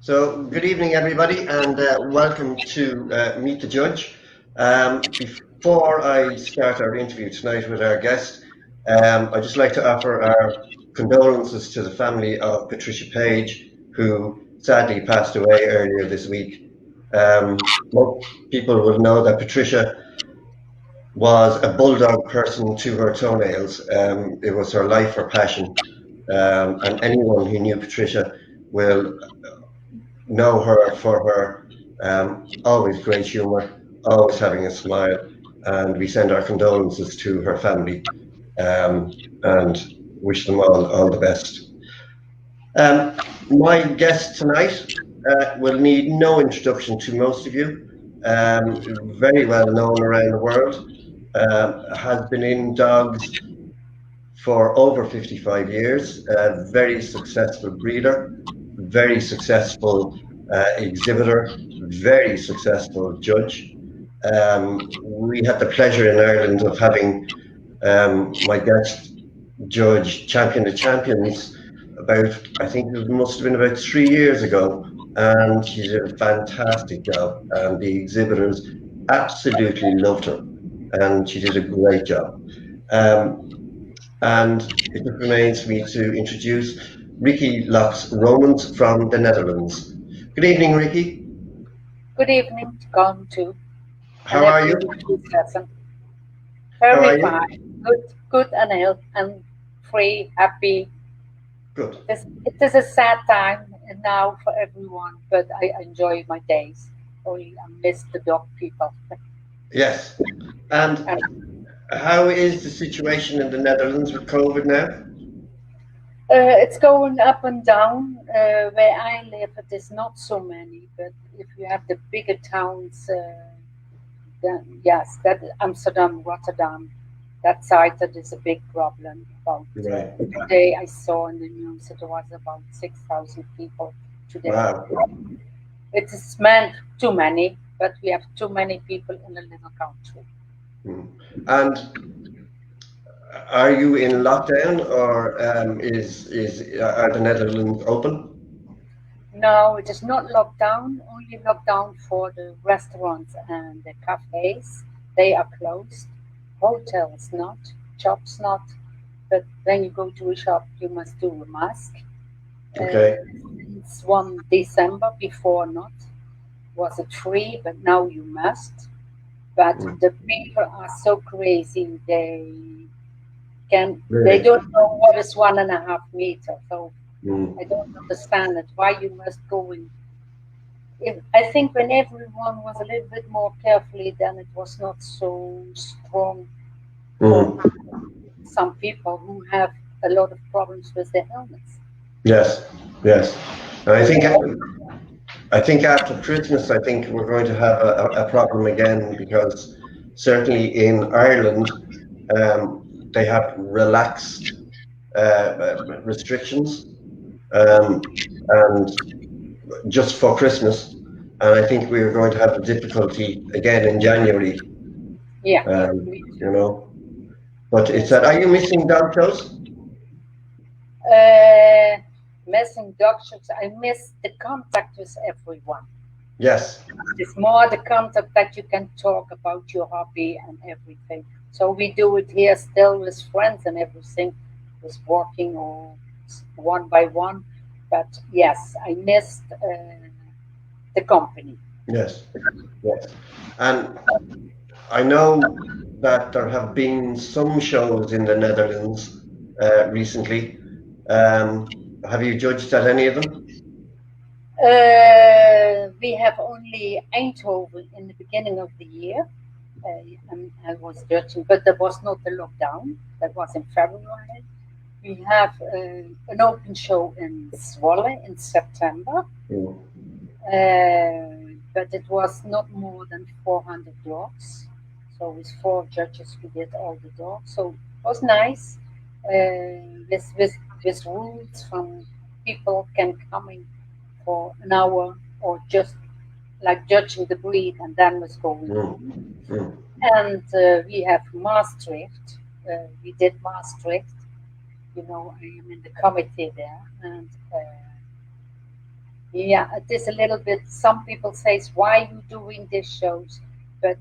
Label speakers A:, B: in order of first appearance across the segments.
A: So, good evening, everybody, and welcome to Meet the Judge. Before I start our interview tonight with our guest, I'd just like to offer our condolences to the family of Patricia Page, who sadly passed away earlier this week. Most people will know that Patricia was a bulldog person to her toenails. It was her life, her passion, and anyone who knew Patricia will know her for her always great humour, always having a smile, and we send our condolences to her family and wish them all the best. My guest tonight will need no introduction to most of you. Very well known around the world, has been in dogs for over 55 years, a very successful breeder, very successful exhibitor, very successful judge. We had the pleasure in Ireland of having my guest judge champion of champions about, I think it must have been about 3 years ago, and she did a fantastic job. And the exhibitors absolutely loved her, and she did a great job. And it just remains for me to introduce Ricky Lochs Romans from the Netherlands. Good evening, Ricky.
B: Good evening, Gone too.
A: How are you?
B: Very fine. Good and healthy and free, happy.
A: Good.
B: It is a sad time now for everyone, but I enjoy my days. Only I miss the dog people.
A: Yes. And how is the situation in the Netherlands with COVID now?
B: It's going up and down. Where I live, it is not so many, but if you have the bigger towns, then yes, that Amsterdam, Rotterdam, that side, that is a big problem. About today, I saw in the news it was about 6,000 people today.
A: Wow.
B: It is meant too many, but we have too many people in a little country.
A: And are you in lockdown, or are the Netherlands open?
B: No, it is not lockdown. Only lockdown for the restaurants and the cafes. They are closed. Hotels not. Shops not. But when you go to a shop, you must do a mask.
A: Okay.
B: It's 1 December, before not. Was it free? But now you must. But the people are so crazy. They don't know what is 1.5 meters. So I don't understand it. Why you must go in. I think when everyone was a little bit more carefully, then it was not so strong for some people who have a lot of problems with their helmets.
A: Yes, yes. And I think after Christmas, I think we're going to have a problem again, because certainly in Ireland, they have relaxed restrictions, and just for Christmas, and I think we're going to have a difficulty again in January.
B: Yeah.
A: You know, but it's that. Are you missing dog shows?
B: Missing dog shows. I miss the contact with everyone.
A: Yes.
B: It's more the contact that you can talk about your hobby and everything. So we do it here still with friends and everything, with walking or one by one. But yes, I missed the company.
A: Yes, yes. And I know that there have been some shows in the Netherlands recently. Have you judged at any of them?
B: We have only Eindhoven in the beginning of the year. I was judging, but there was not a lockdown. That was in February. We have an open show in Zwolle in September. But it was not more than 400 dogs. So with 4 judges, we did all the dogs. So it was nice. With rules from people can come in for an hour or just like judging the breed, and then was going home. And we have Maastricht. We did Maastricht. You know, I am in the committee there, and Yeah, it is a little bit. Some people say, "Why you doing these shows?" But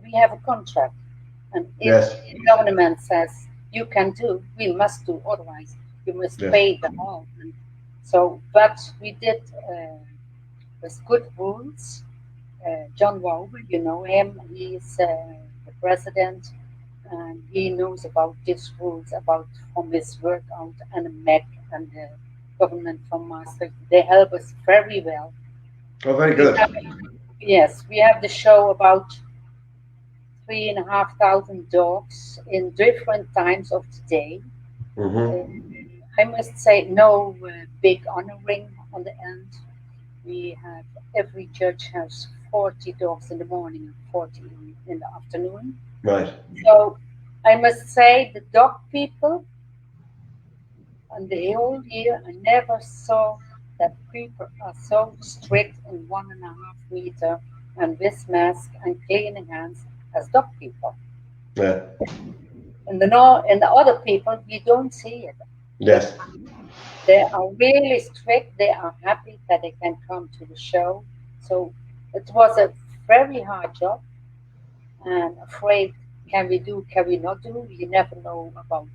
B: we have a contract, and if
A: Yes.
B: the government says you can do, we must do. Otherwise, you must
A: Yes.
B: pay them all. And so, but we did with good rules. John Wauber, you know him. He's the president, and he knows about these rules about from his work out and the MEC and the government from Maastricht. They help us very well.
A: Oh, very
B: We
A: good.
B: have, yes, we have the show about 3,500 dogs in different times of the day. Uh, I must say, no big honor ring on the end. We have every judge has 40 dogs in the morning and 40 in the afternoon.
A: Right.
B: So I must say, the dog people, and the whole year, I never saw that people are so strict in 1.5 meter and with mask and cleaning hands as dog people.
A: Yeah.
B: And the other people, we don't see it. But
A: Yes.
B: they are really strict. They are happy that they can come to the show. So it was a very hard job, and afraid, can we do, can we not do? You never know about.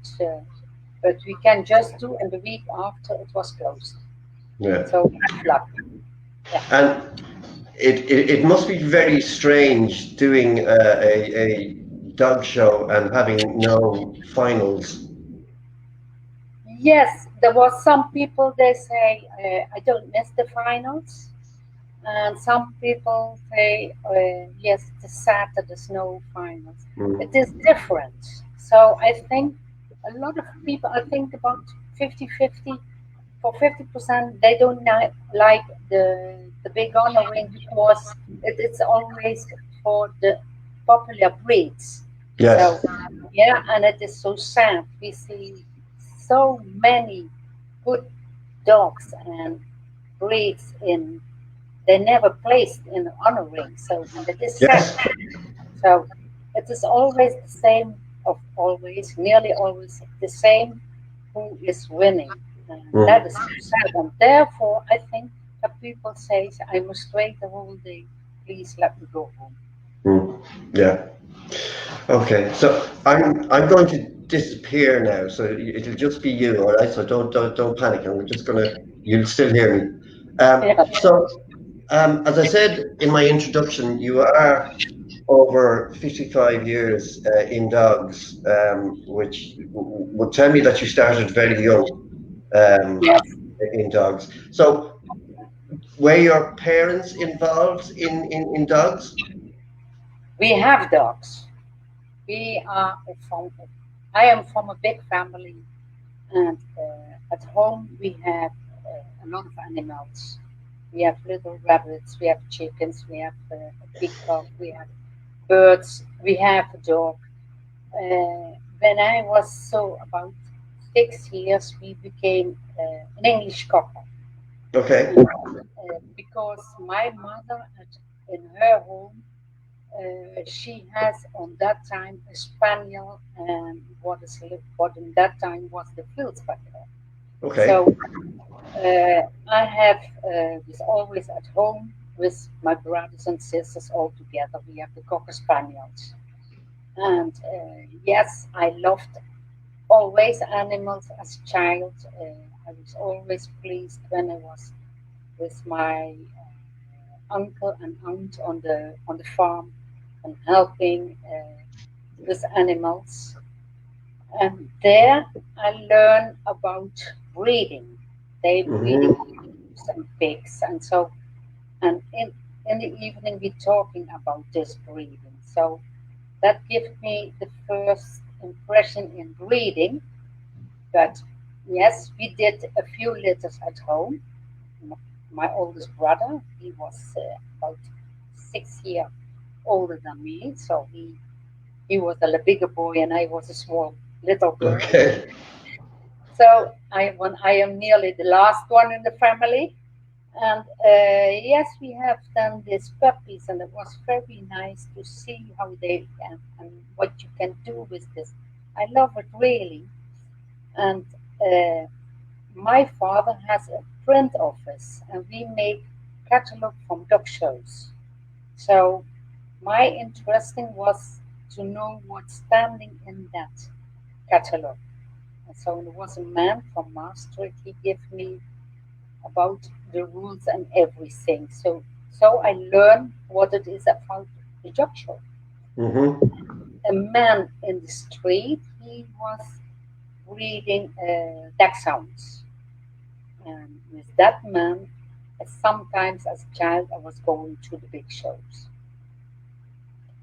B: But we can just do, and the week after it was closed.
A: Yeah.
B: So bad luck. Yeah.
A: And it must be very strange doing a dog show and having no finals.
B: Yes, there was some people they say I don't miss the finals, and some people say yes, it's sad that there's no finals. It is different. So I think a lot of people, I think about 50-50. For 50%, they don't like the big honoring because it's always for the popular breeds. So
A: Yes.
B: yeah, and it is so sad. We see so many good dogs and breeds in they never placed in the honor ring. So and it is sad.
A: Yes.
B: So it is always the same of always, nearly always the same who is winning. And that is so sad. And therefore, I think that people say, I must wait the whole day. Please let me go home.
A: Yeah. Okay. So I'm going to disappear now. So it'll just be you, all right? So don't panic. I'm just gonna. You'll still hear me.
B: Yeah.
A: As I said in my introduction, you are over 55 years in dogs, which would tell me that you started very young um,
B: Yes,
A: in dogs. So, were your parents involved in dogs?
B: we have dogs. We are from, I am from a big family, and at home we have a lot of animals. We have little rabbits, we have chickens, we have a peacock, we have birds, we have a dog. When I was so about 6 years, we became an English couple.
A: Okay.
B: And, because my mother, in her home, she has on that time a spaniel and what in that time was the field spaniel.
A: Okay.
B: So I have was always at home with my brothers and sisters all together. We have the cocker spaniels, and yes, I loved always animals as a child. I was always pleased when I was with my uncle and aunt on the farm and helping with animals. And there I learned about breeding. They breeding pigs and pigs, and so and in the evening we talking about this breeding. So that gives me the first impression in breeding. But yes, we did a few litters at home. My oldest brother, he was about 6 years older than me, so he was a bigger boy and I was a small little girl.
A: Okay.
B: So when I am nearly the last one in the family, and yes, we have done these puppies, and it was very nice to see how they and what you can do with this. I love it really, and uh, my father has a print office, and we make catalog from dog shows. So my interesting was to know what's standing in that catalog. And so there was a man from Maastricht. He gave me about the rules and everything. So I learned what it is about the dog show. A man in the street, he was reading dachshunds. And with that man, sometimes as a child, I was going to the big shows.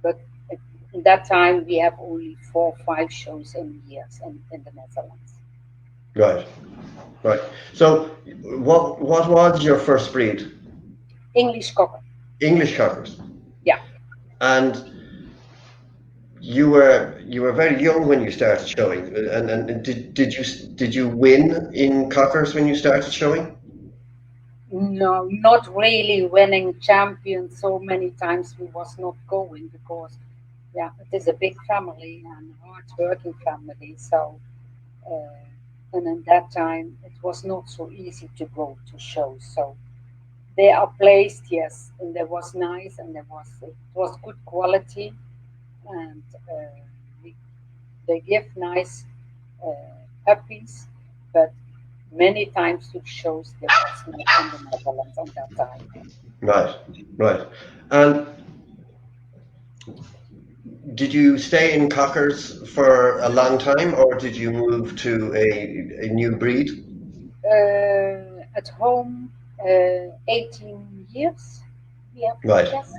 B: But at that time, we have only 4 or 5 shows in years in the Netherlands.
A: Right, right. So, what was your first breed?
B: English cocker.
A: English cockers.
B: Yeah.
A: And you were very young when you started showing. And did you win in cockers when you started showing?
B: No, not really winning champion so many times. We was not going because, yeah, it is a big family and hard-working family. So, and in that time, it was not so easy to go to shows. So they are placed, yes, and there was nice, and it was good quality, and we, they give nice uh, puppies, but many times to shows there was not in the Netherlands on that time.
A: Right, right. And did you stay in cockers for a long time, or did you move to a new breed?
B: At home, 18 years. Yeah,
A: Right,
B: yes,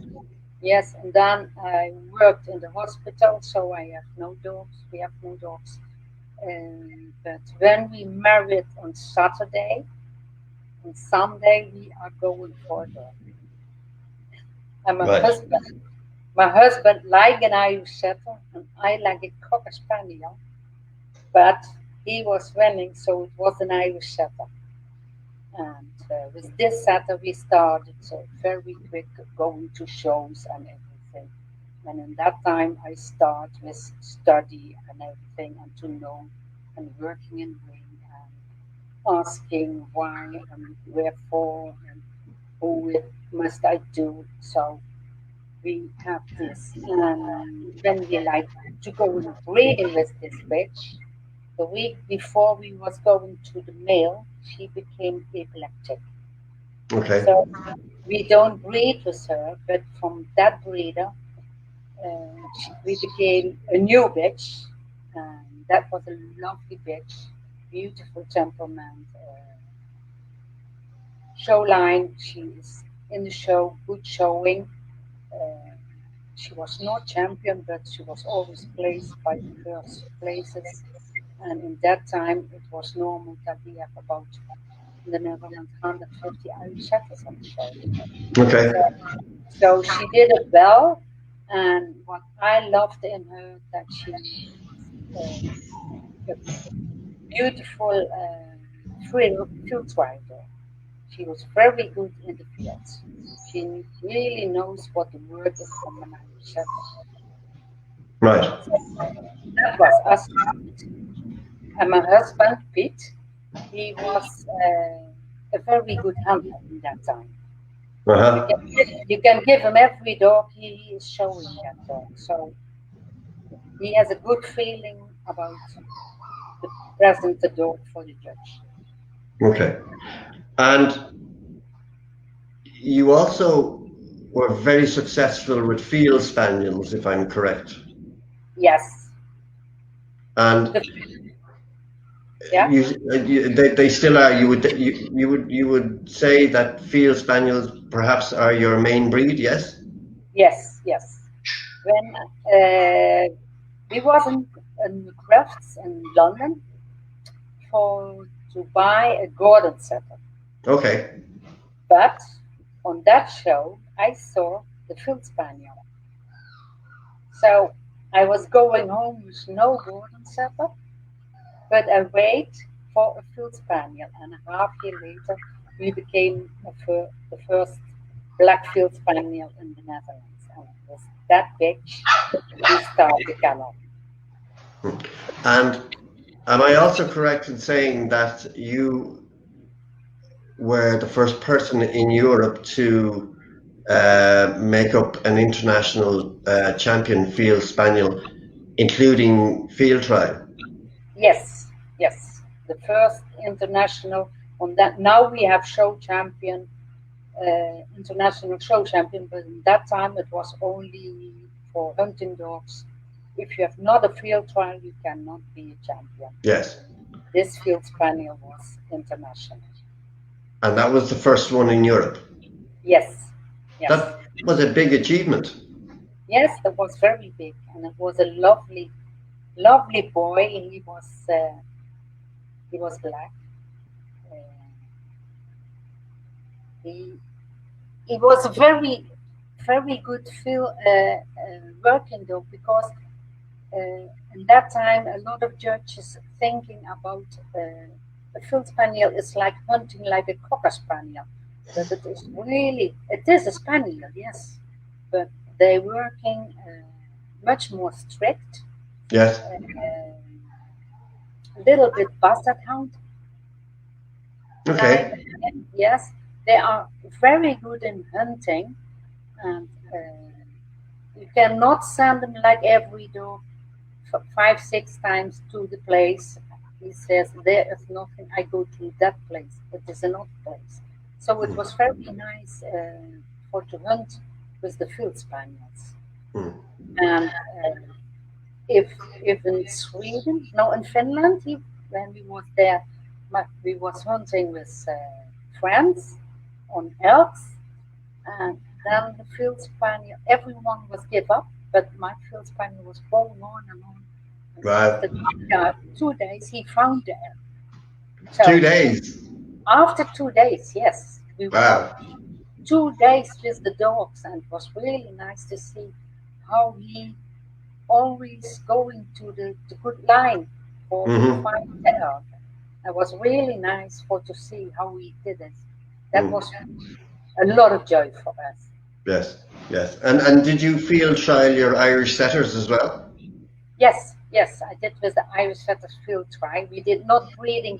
B: yes, and then I worked in the hospital, so I have no dogs. We have no dogs. But when we married on Saturday, on Sunday we are going for a dog. And
A: right,
B: my husband like an Irish setter, and I like a cocker spaniel. But he was winning, so it was an Irish setter. And with this setter, we started very quick going to shows and everything. And in that time, I start with study and everything, and to know and working in ring and asking why and wherefore and who it must I do. So we have this, and then we like to go in breeding with this bitch. The week before we was going to the mail, she became epileptic.
A: okay,
B: So we don't breed with her, but from that breeder, we became a new bitch, and that was a lovely bitch, beautiful temperament, show line. She is in the show, good showing. Uh, she was not champion, but she was always placed by the first places. And in that time, it was normal that we have about in the Netherlands 150 Irish setters on the show. So,
A: okay,
B: so she did it well, and what I loved in her that she a beautiful field rider. She was very good in the fields. She really knows what the word is from an Irish setter.
A: right,
B: So that was us. And my husband, Pete, he was a very good handler in that time.
A: uh-huh,
B: You can give him every dog, he is showing that dog. So he has a good feeling about the present the dog for the judge.
A: okay. And you also were very successful with field spaniels, if I'm correct.
B: Yes.
A: And
B: Yeah.
A: they still are. You would say that field spaniels perhaps are your main breed, yes?
B: Yes. Yes. When we was in Crafts in London for to buy a Gordon setter,
A: Okay,
B: but on that show I saw the field spaniel. So I was going home with no Gordon setter, but I wait for a field spaniel, and a half year later we became the first black field spaniel in the Netherlands. And with that bitch, we started the kennel.
A: and am I also correct in saying that you were the first person in Europe to make up an international champion field spaniel, including field trial.
B: Yes, yes. The first international on that. Now we have show champion, international show champion, but in that time it was only for hunting dogs. If you have not a field trial, you cannot be a champion.
A: Yes.
B: This field spaniel was international.
A: And that was the first one in Europe.
B: Yes, yes.
A: That was a big achievement.
B: Yes, that was very big, and it was a lovely, lovely boy. He was black. Uh, he he was a very, very good field working dog because in that time a lot of judges thinking about a field spaniel is like hunting like a cocker spaniel, but it is a spaniel, yes, but they working much more strict,
A: Yes.
B: a little bit basset hound
A: Okay.
B: kind. Yes, they are very good in hunting, and you cannot send them like every dog 5, 6 times to the place. He says there is nothing. I go to that place. It is another place. So it was very nice for to hunt with the field spaniels.
A: Mm.
B: And if in Sweden, no, in Finland, when we was there, we was hunting with friends on elks, and then the field spaniel, everyone was give up, but my field spaniel was going on and on. And
A: Wow.
B: after 2 days, he found the elk. So
A: 2 days.
B: after 2 days, yes, we were
A: Wow.
B: 2 days with the dogs, and it was really nice to see how he always going to the good line for
A: Mhm.
B: find the elk. It was really nice for to see how he did it. That was a lot of joy for us.
A: Yes. Yes. And did you field trial your Irish setters as well?
B: Yes, yes, I did with the Irish Setters field trial. We did not breeding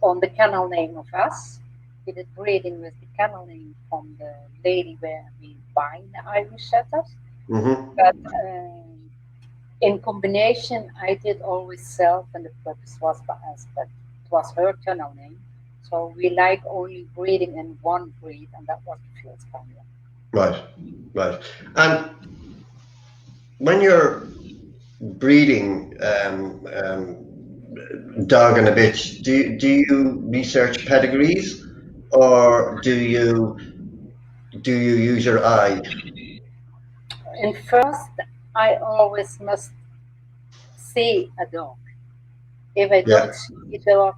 B: on the kennel name of us. We did breeding with the kennel name from the lady where we buy the Irish Setters.
A: Mm-hmm.
B: But in combination, I did always self, and the purpose was for us, but it was her kennel name. So we like only breeding in one breed, and that was the field spaniel.
A: Right. Right. And when you're breeding dog and a bitch, do you research pedigrees, or do you use your eye?
B: And first, I always must see a dog. If I
A: Yeah.
B: don't see a dog,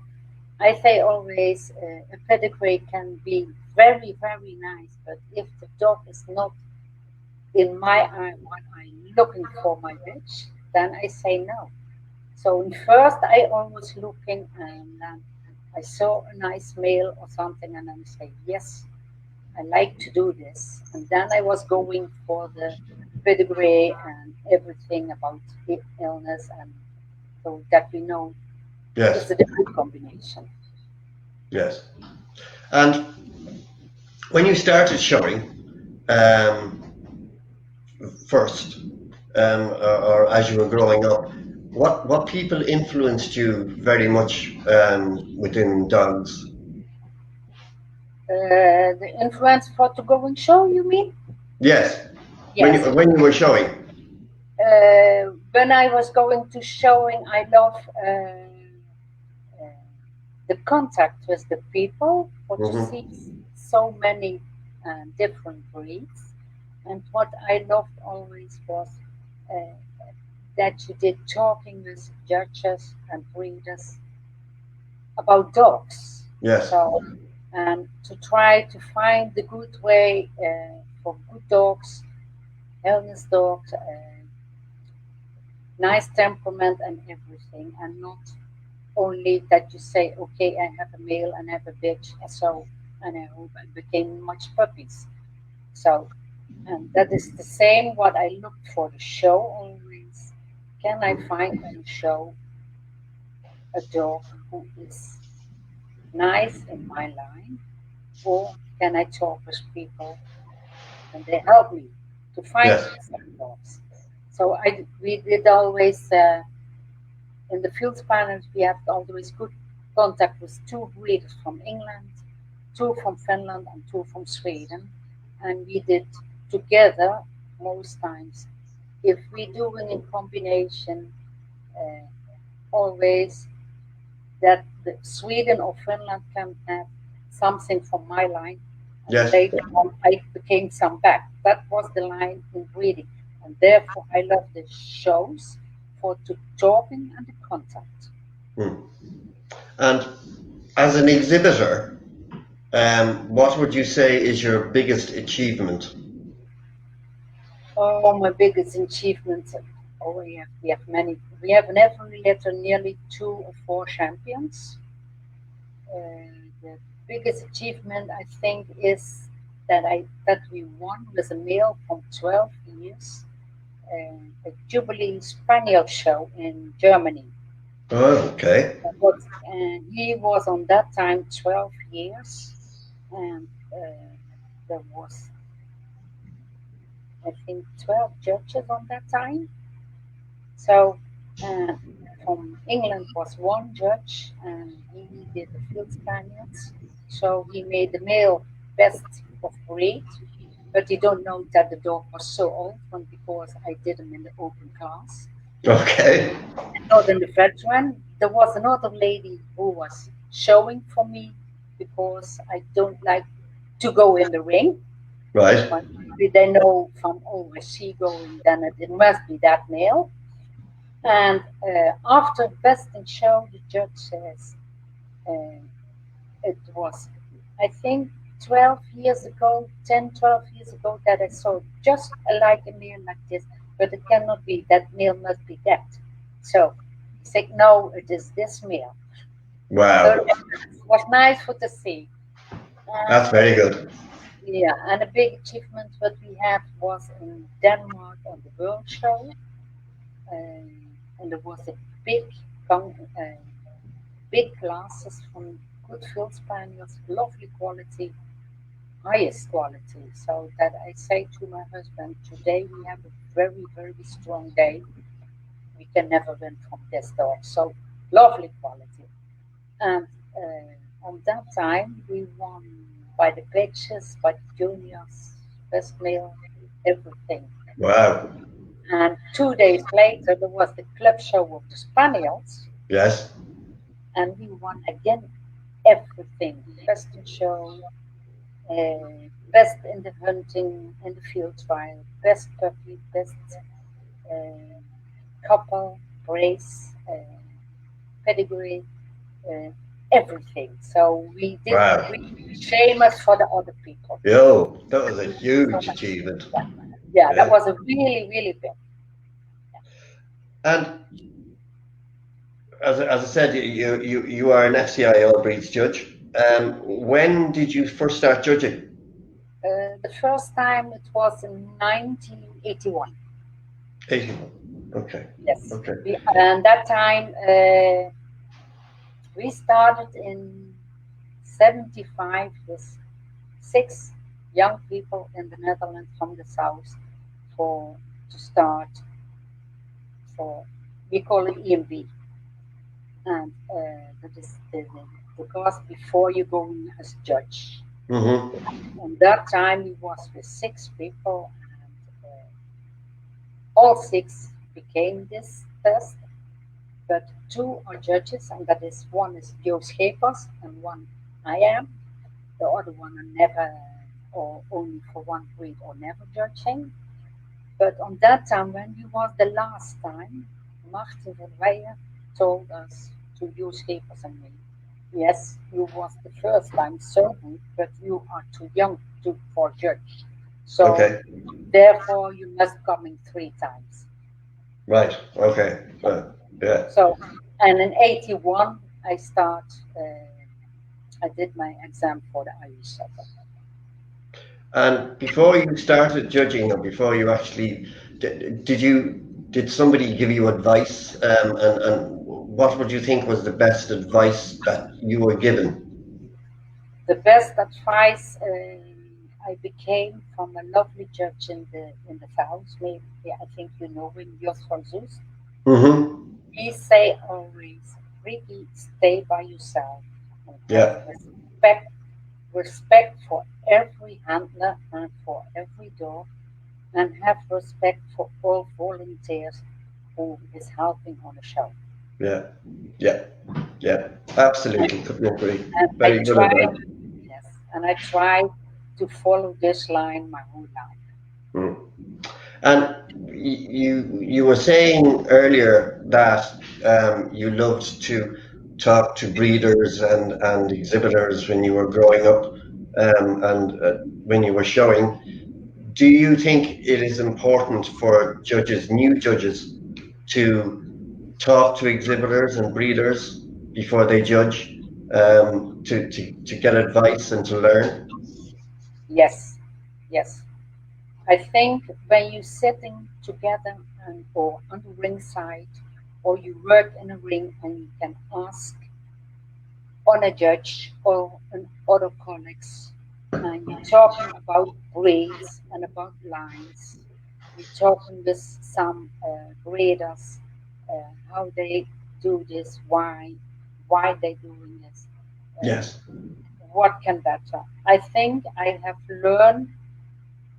B: I say always a pedigree can be very, very nice, but if the dog is not in my eye what I'm looking for my bitch, then I say no. So first I always looking, and I saw a nice male or something, and I say yes, I like to do this, and then I was going for the pedigree and everything about the illness, and so that we know it's
A: Yes.
B: a good combination.
A: Yes. And when you started showing first, or as you were growing up, what people influenced you very much within dogs?
B: The influence for to go and show, you mean?
A: Yes.
B: Yes.
A: When you were showing.
B: When I was going to showing, I love the contact with the people, for to
A: Mm-hmm.
B: see so many different breeds. And what I loved always was uh, that you did talking with judges and breeders about dogs.
A: Yes.
B: So, and to try to find the good way for good dogs, illness dogs, nice temperament and everything, and not only that you say, okay, I have a male and I have a bitch, and so, and I hope I became much puppies. So, and that is the same what I look for the show always. Can I find on a show a dog who is nice in my line, or can I talk with people? And they help me to find
A: Yes.
B: some dogs. So we did always in the field spaniels we have always good contact with two breeders from England, two from Finland, and two from Sweden, and we did together most times. If we do it in combination, uh, always that the Sweden or Finland can have something from my line, and
A: Yes.
B: later on I became some back. That was the line in breeding, and therefore I love the shows for the talking and the contact.
A: Hmm. And as an exhibitor, what would you say is your biggest achievement?
B: Oh, my biggest achievements. Oh, we have many. We have in every letter nearly 2 or 4 champions. The biggest achievement I think is that we won with a male from 12 years, a Jubilee Spaniel show in Germany.
A: Oh, okay.
B: And he was on that time 12 years, and there was I think 12 judges on that time. So uh, from England was one judge, and he did the field Spaniards. So he made the male best of breed, but you don't know that the dog was so old one because I did him in the open class,
A: Okay.
B: not in the veteran. There was another lady who was showing for me because I don't like to go in the ring.
A: Right.
B: But they know from always she going, then it must be that male. And after best in show, the judge says uh, it was, I think, 12 years ago, 10, 12 years ago, that I saw just like a male like this, but it cannot be, that male must be that. So he said, no, it is this male. So
A: Wow.
B: it was nice for to see.
A: That's
B: And
A: very good.
B: yeah, and a big achievement what we had was in Denmark on the World Show. And there was a big, big classes from good field spaniels, lovely quality, highest quality. So that I say to my husband, today we have a very, very strong day. We can never win from this dog. So lovely quality. And on that time, we won by the pictures, by the juniors, best male, everything.
A: Wow.
B: And 2 days later, there was the club show of the Spaniels,
A: Yes.
B: and we won again everything. Best in show, best in the hunting, in the field trial, best puppy, best uh, couple, race, pedigree, uh, everything. So we did
A: Wow.
B: really famous for the other people.
A: Yo, that was a
B: So
A: huge
B: much.
A: achievement.
B: Yeah, yeah, that
A: Yeah.
B: was a really, really big.
A: And as I said, you are an FCI All Breeds Judge. When did you first start judging?
B: The first time it was in 1981.
A: 81. Okay.
B: Yes,
A: Okay.
B: and that time we started in 75 with 6 young people in the Netherlands from the south for to start for we call it EMB, and that is the course before you go in as judge.
A: Mm-hmm.
B: And that time we was with 6 people, and all 6 became this test, but 2 are judges, and that is one is Joe Schepers and one I am. The other one are never or only for one breed or never judging. But on that time, when we was the last time, Martin van Weijer told us to use Schepers and me. Yes, you was the first time certain, but you are too young to for judge. So
A: Okay.
B: therefore you must come in 3 times.
A: Right. Okay. Yeah.
B: So and in 81 I start I did my exam for the Irish Setter.
A: And before you started judging, or before you actually did somebody give you advice? And what would you think was the best advice that you were given?
B: The best advice I became from a lovely judge in the south, maybe I think you know him, Jos van Soest.
A: Mm-hmm.
B: He say always, really stay by yourself and have
A: Yeah.
B: respect for every handler and for every dog, and have respect for all volunteers who is helping on the show.
A: Yeah. Yeah. Yeah. Absolutely. Couldn't agree.
B: And I
A: Very good
B: try,
A: advice.
B: yes, and I try to follow this line my whole life.
A: Mm. And you were saying earlier that you loved to talk to breeders and exhibitors when you were growing up, and when you were showing. Do you think it is important for judges, new judges, to talk to exhibitors and breeders before they judge, to get advice and to learn?
B: Yes, yes. I think when you're sitting together and or on the ring side, or you work in a ring and you can ask on a judge or an other colleagues, and you're talking about breeds and about lines. You're talking with some breeders, how they do this, why they doing this, uh,
A: Yes.
B: what can better. I think I have learned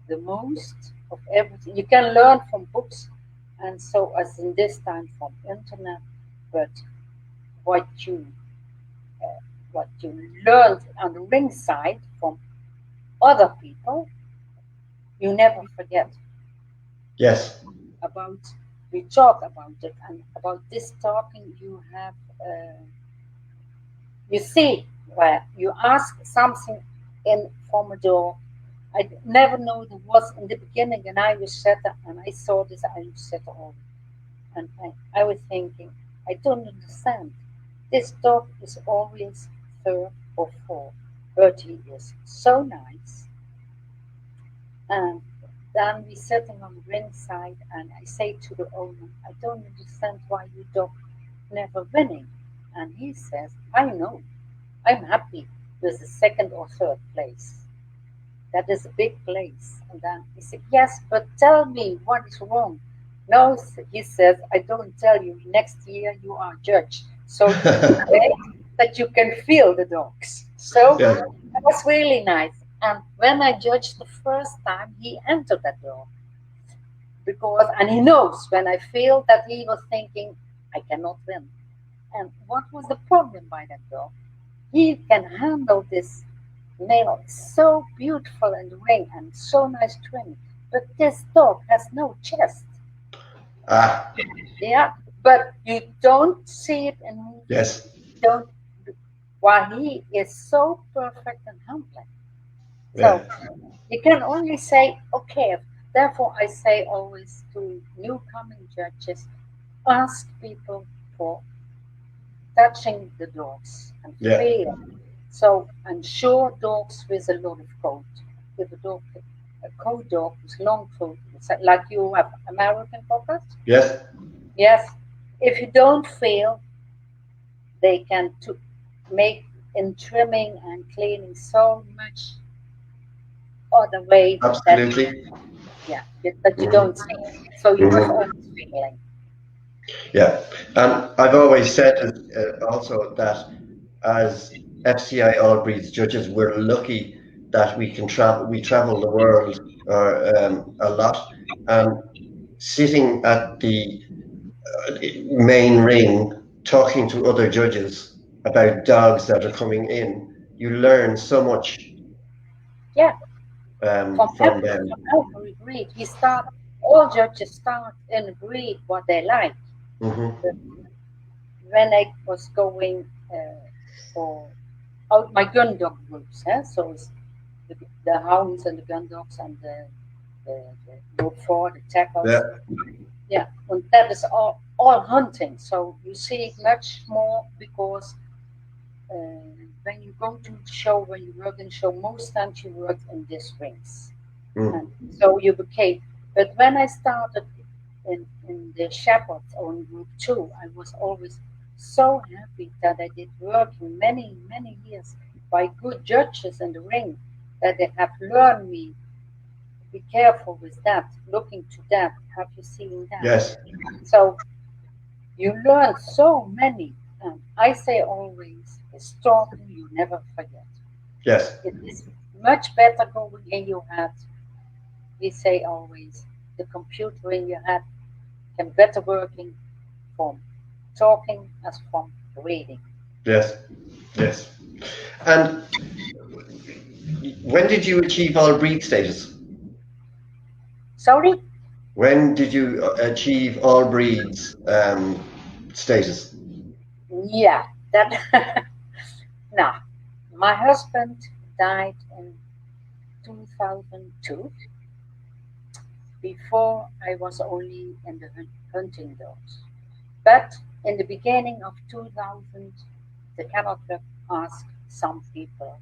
B: the most of everything. You can learn from books, and so as in this time from internet, but what you uh, what you learned on the ring side from other people, you never forget
A: Yes.
B: about. We talk about it, and about this talking, you have you see where you ask something in from a door. I never know there was in the beginning, and I was setter, and I saw this Irish setter all. And I was thinking, I don't understand. This dog is always third or fourth, but he is so nice. And then we sitting on the ringside, and I say to the owner, I don't understand why you dog never winning. And he says, I know, I'm happy with the second or third place. That is a big place. And then he said, yes, but tell me what is wrong. No, he says, I don't tell you. Next year you are judge. So today that you can feel the dogs. So
A: Yeah.
B: that was really nice. And when I judged the first time, he entered that door because, and he knows when I feel that he was thinking, I cannot win. And what was the problem by that dog? He can handle this male so beautiful in the ring and so nice trim, but this dog has no chest.
A: Ah.
B: Yeah, but you don't see it in movie.
A: Yes.
B: Don't while he is so perfect and humble.
A: Yeah.
B: So you can only say okay. Therefore, I say always to new coming judges, ask people for touching the dogs and
A: Yeah.
B: feel. So I'm sure dogs with a lot of coat. If a dog, a coat dog with long coat, like you have American Cockers.
A: Yes.
B: Yes, if you don't feel, they can to make in trimming and cleaning so much other way that
A: Absolutely.
B: yeah that you
A: Mhm.
B: don't see. So you have
A: Mhm.
B: always feeling.
A: Yeah. And I've always said also that as FCI All Breeds judges, we're lucky that we can travel. We travel the world a lot, and sitting at the main ring, talking to other judges about dogs that are coming in, you learn so much
B: Yeah,
A: from them.
B: from every breed, we start. All judges start in a breed what they like.
A: Hmm.
B: But when I was going for out my gun dog groups, so it's the hounds and the gun dogs and the road for the
A: Yeah.
B: tackles. Yeah, and that is all hunting. So you see it much more because when you go to the show, when you work in show, most times you work in these rings. And
A: Mm.
B: so you became. But when I started in the Shepherds or in Group 2, I was always so happy that I did work in many, many years by good judges in the ring that they have learned me. Be careful with that, looking to that. Have you seen that?
A: Yes.
B: So you learn so many. And I say always, the story you never forget.
A: Yes.
B: It is much better going in your head. We say always, the computer in your head can better working from talking as from reading.
A: Yes. Yes. And when did you achieve all breed status?
B: Sorry?
A: When did you achieve all breeds status?
B: Yeah, that. Now, my husband died in 2002. Before I was only in the hunting dogs. But in the beginning of 2000, the Kennel Club asked some people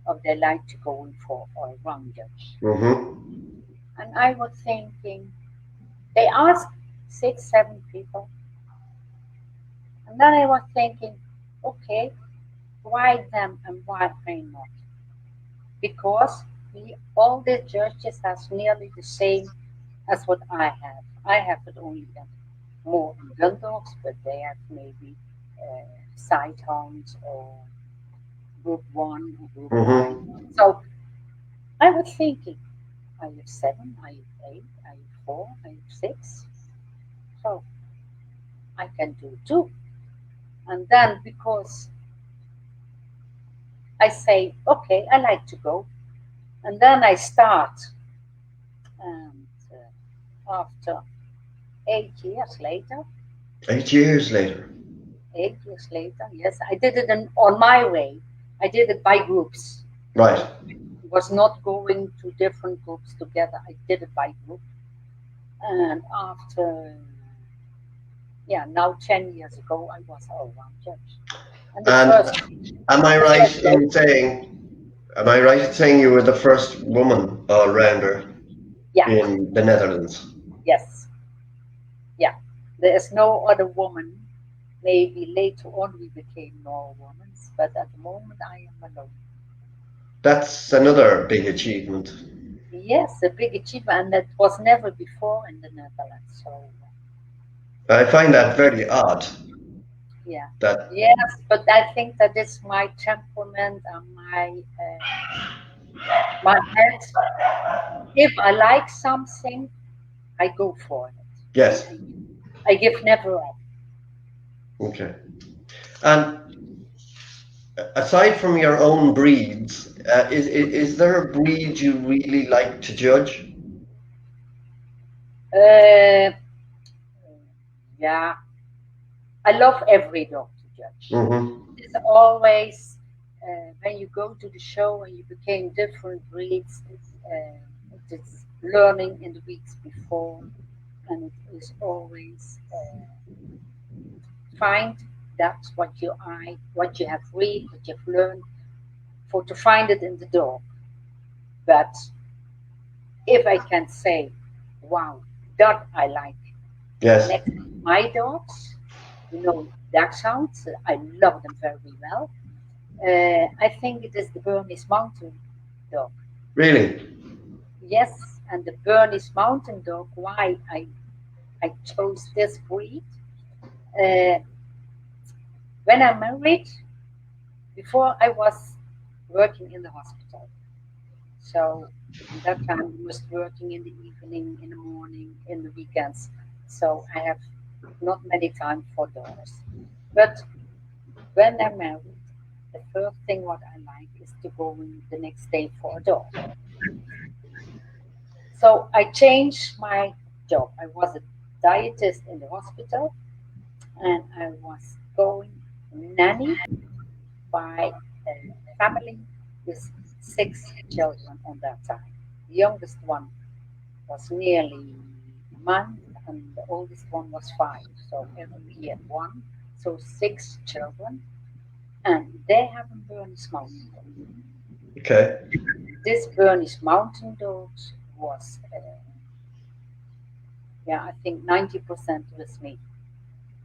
B: if they like to go in for a run judge.
A: Mm-hmm.
B: And I was thinking, they asked 6, 7 people. And then I was thinking, okay, why them and why I not? Because all the judges has nearly the same as what I have. I have it only more in gun dogs, but they have maybe sight hounds or group one or group nine.
A: Mm-hmm.
B: So I was thinking, I have seven, I have eight, I have four, I have six. So I can do two. And then because I say, okay, I like to go. And then I start. And after 8 years later,
A: 8 years later.
B: 8 years later, yes, I did it on my way. I did it by groups.
A: Right.
B: Was not going to different groups together. I did it by group. And after, yeah, now 10 years ago, I was all-round judge. And the
A: And
B: first,
A: am I
B: the
A: right
B: first
A: in saying, am I right in saying you were the first woman all-rounder
B: yeah,
A: in the Netherlands?
B: yes, yeah. There is no other woman. Maybe later on we became more women, but at the moment I am alone.
A: That's another big achievement.
B: Yes, a big achievement, and that was never before in the Netherlands. So,
A: I find that very odd.
B: yeah,
A: That
B: yes, but I think that is my temperament and my head. If I like something, I go for it, and
A: yes.
B: I give never up.
A: Okay. And aside from your own breeds, is there a breed you really like to judge?
B: Uh, yeah, I love every dog to judge.
A: Mm-hmm.
B: It's always when you go to the show and you became different breeds. It's learning in the weeks before, and it is always find that's what you have read, what you've learned, for to find it in the dog. But if I can say, wow, that I like.
A: Yes.
B: Next, my dogs, dark sounds, I love them very well. I think it is the Bernese Mountain Dog.
A: Really?
B: Yes, and the Bernese Mountain Dog, why I chose this breed. Uh, when I married, before I was working in the hospital. So at that time I was working in the evening, in the morning, in the weekends. So I have not many time for dogs. But when I'm married, the first thing what I like is to go in the next day for a dog. So I changed my job. I was a dietist in the hospital, and I was going nanny by a family with 6 children on that time. The youngest one was nearly a month, and the oldest one was 5. So every year one, so 6 children, and they have a Bernese Mountain Dog.
A: Okay.
B: This Bernese Mountain Dog was, yeah, I think 90% with me.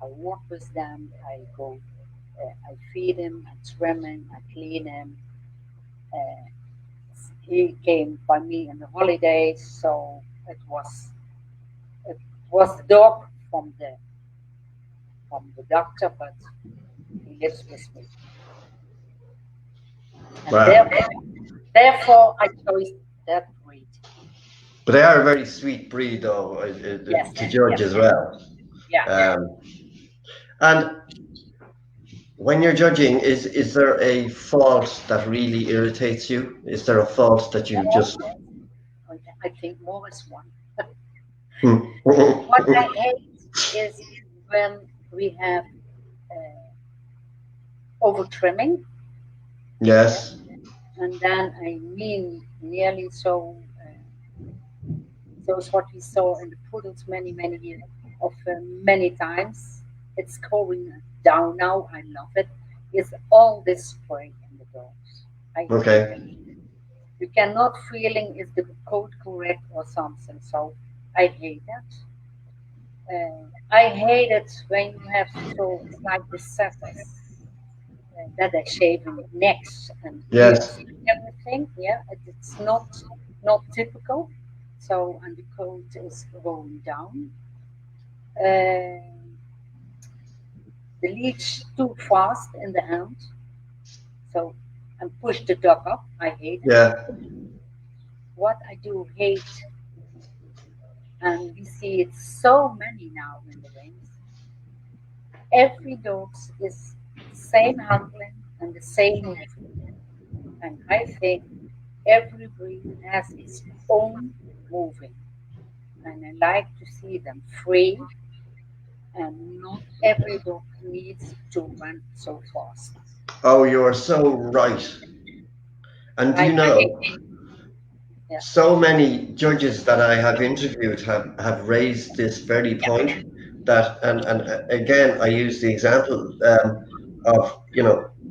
B: I walk with them. I go, I feed him, I trim him, I clean him. Uh, he came by me in the holidays, so it was the dog from the doctor, but he lives with me, and
A: Wow.
B: therefore I chose that breed.
A: But they are a very sweet breed, though,
B: Yes,
A: to judge
B: yes,
A: as well.
B: yeah.
A: Um, and when you're judging, is there a fault that really irritates you? Is there a fault that you
B: Oh,
A: just?
B: yes. I think more is one.
A: Hmm.
B: What I hate is when we have uh, over trimming, yeah,
A: Yes.
B: and then I mean nearly so. So it's what we saw in the poodles many years of many times. It's going down now. I love it. It's all this spray in the dogs. I hate
A: Okay.
B: it. You cannot feeling is the code correct or something. So I hate that. I hate it when you have so it's like the setters that are shaving necks and
A: Yes.
B: ears and everything. Yeah, it's not typical. So and the coat is going down. Uh, the leech too fast in the hand, so and push the dog up. I hate it.
A: Yeah.
B: What I do hate, and we see it so many now in the rings. Every dog is same handling and the same movement, and I think every breed has its own moving, and I like to see them free, and not every dog needs to run so fast.
A: Oh, you are so right. And do you
B: I hate
A: know,
B: it. Yeah,
A: so many judges that I have interviewed have raised this very
B: yeah,
A: point that, and again, I use the example of,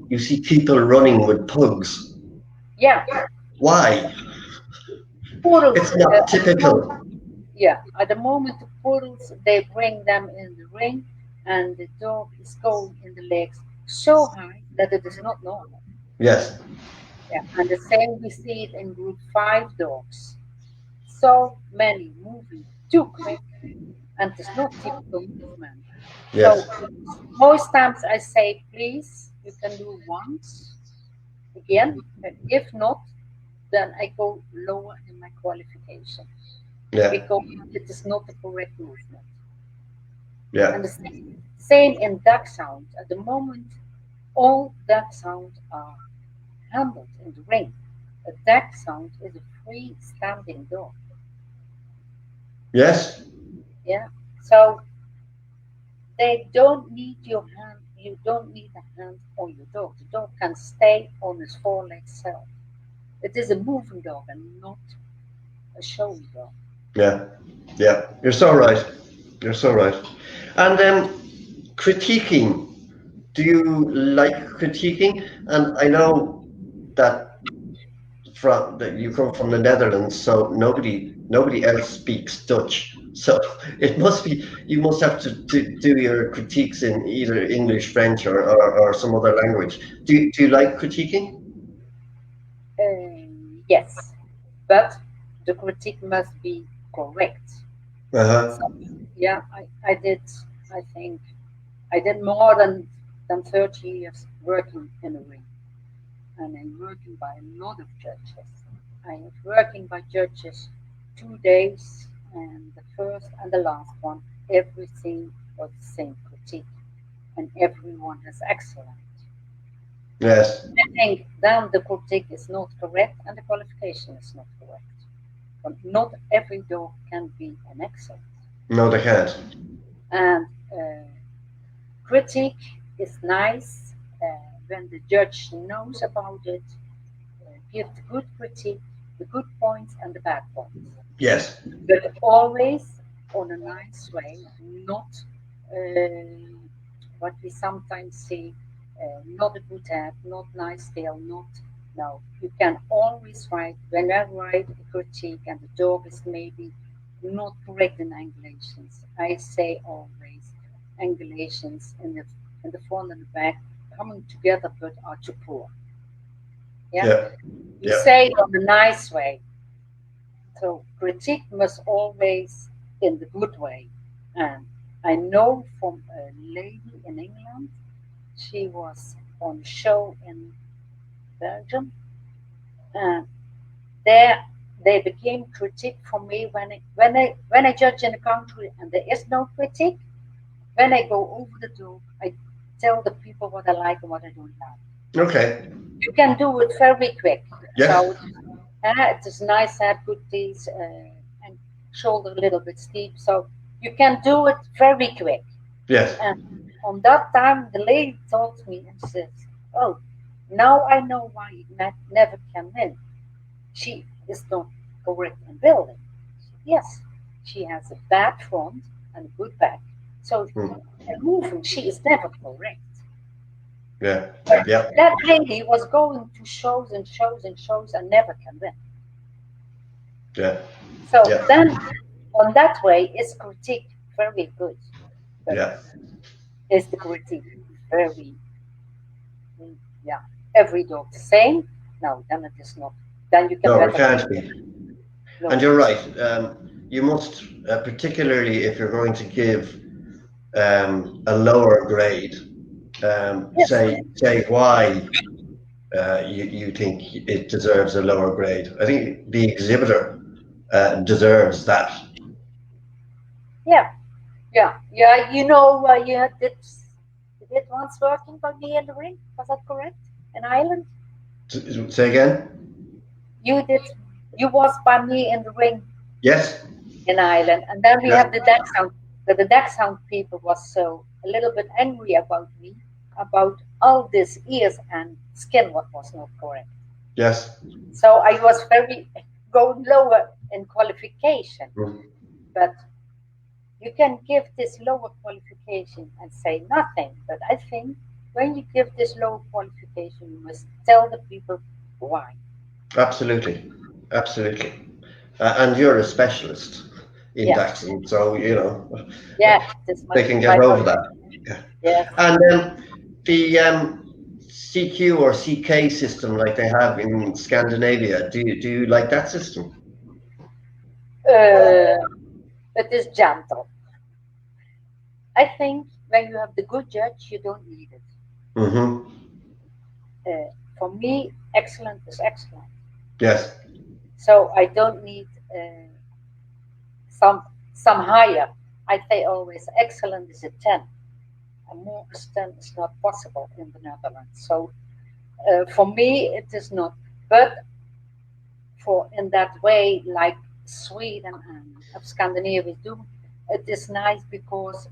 A: you see people running with pugs.
B: yeah.
A: Why?
B: Poodles
A: It's not
B: at the moment,
A: typical.
B: yeah, at the moment the poodles they bring them in the ring, and the dog is going in the legs so high that it is not normal.
A: Yes.
B: Yeah, and the same we see it in group five dogs. So many moving too quick, and it's not typical movement. So
A: Yes.
B: most times I say, please, you can do once again. If not, then I go lower in my qualification
A: Yeah.
B: because it is not the correct movement.
A: Yeah.
B: And the same in duck sound. At the moment, all duck sounds are handled in the ring. A duck sound is a free standing dog.
A: Yes.
B: Yeah. So they don't need your hand. You don't need a hand on your dog. The dog can stay on his four legs self. It is a moving dog and not a showy dog.
A: Yeah. Yeah. You're so right. You're so right. And then critiquing. Do you like critiquing? And I know that that you come from the Netherlands, so nobody else speaks Dutch. So it must be you must have to do your critiques in either English, French, or some other language. Do you like critiquing?
B: Yes, but the critique must be correct.
A: Uh-huh.
B: So, yeah, I did, I think, I did more than 30 years working in a ring. And I'm working by a lot of judges. I am working by judges 2 days, and the first and the last one, everything was the same critique, and everyone is excellent.
A: Yes.
B: I think then the critique is not correct and the qualification is not correct. But not every dog can be an excellent.
A: No, they can't.
B: And critique is nice when the judge knows about it, give the good critique, the good points and the bad points,
A: Yes.
B: but always on a nice way, not uh, what we sometimes see, not a good head, not nice tail, not no. You can always write when I write a critique and the dog is maybe not correct in angulations. I say always angulations in the front and the back coming together but are too poor.
A: Yeah.
B: You
A: Yeah.
B: say it on a nice way. So critique must always in the good way. And I know from a lady in England, she was on a show in Belgium, and there they became critique for me when I judge in a country and there is no critique. When I go over the dog, I tell the people what I like and what I don't like.
A: Okay.
B: You can do it very quick.
A: Yes.
B: So it is nice head, good teeth, and shoulder a little bit steep. So you can do it very quick.
A: Yes.
B: And on that time, the lady told me and says, "Oh, now I know why Matt never can win. She is not correct in building. Yes, she has a bad front and a good back. So
A: Mm.
B: in moving, she is never correct."
A: Yeah. Yeah.
B: That lady was going to shows and shows and shows and never can win.
A: Yeah.
B: So
A: Yeah.
B: then, on that way, is critique very good, but
A: Yeah.
B: is the critique very, yeah, every dog the same? No, then it is not. Then you can
A: No, it
B: better
A: can't be. And
B: no.
A: you're right. You must, particularly if you're going to give a lower grade,
B: Yes,
A: say why you think it deserves a lower grade. I think the exhibitor deserves that.
B: yeah, yeah. You know, you did once working by me in the ring. Was that correct? In Ireland,
A: Say again?
B: you did. You was by me in the ring
A: Yes.
B: in Ireland, and then we
A: Yeah.
B: have the Dachshund. The Dachshund people was so a little bit angry about me about all these ears and skin what was not correct.
A: Yes.
B: So I was very going lower in qualification,
A: Mm.
B: but you can give this lower qualification and say nothing. But I think when you give this lower qualification, you must tell the people why.
A: Absolutely. Absolutely. And you're a specialist in
B: Yeah,
A: Daxon, so you know
B: yeah, this
A: they
B: my
A: can get
B: my
A: over
B: hobby.
A: that. Yeah.
B: Yeah.
A: And the CQ or CK system, like they have in Scandinavia, do you like that system?
B: Uh, it is gentle. I think when you have the good judge, you don't need it.
A: Mm-hmm.
B: For me, excellent is excellent.
A: Yes.
B: So I don't need some some higher. I say always excellent is a 10. And more than 10 is not possible in the Netherlands. So for me, it is not. But for in that way, like Sweden and Scandinavia do, it is nice because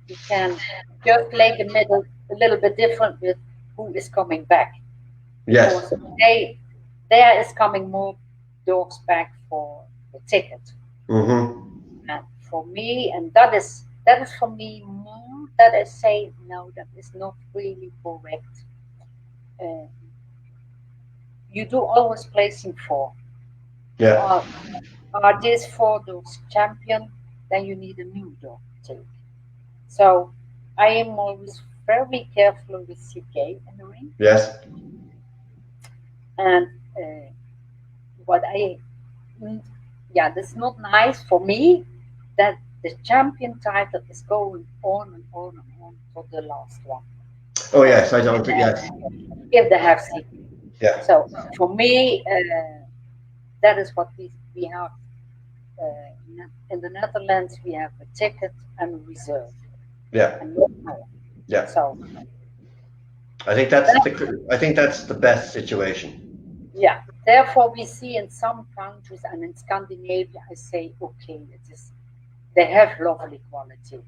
B: you can just play the middle a little bit different with who is coming back
A: Yes.
B: because there is coming more dogs back for the ticket.
A: Mm-hmm.
B: And for me, and that is for me more that I say no, that is not really correct. Uh, you do always placing four.
A: Yeah.
B: Are are these four dogs champion? Then you need a new dog to take. So I am always very careful with CK in the ring,
A: Yes.
B: and what I mm, yeah, that's not nice for me that the champion title is going on and on and on to the last one.
A: Oh
B: Uh,
A: yes, I don't. Yes.
B: if they have CK.
A: Yeah.
B: So for me, that is what we have. In the Netherlands, we have a ticket and a reserve,
A: Yeah.
B: and no more.
A: Yeah.
B: So that,
A: I think that's the best situation.
B: yeah. Therefore, we see in some countries and in Scandinavia, I say, okay, it is they have lovely quality.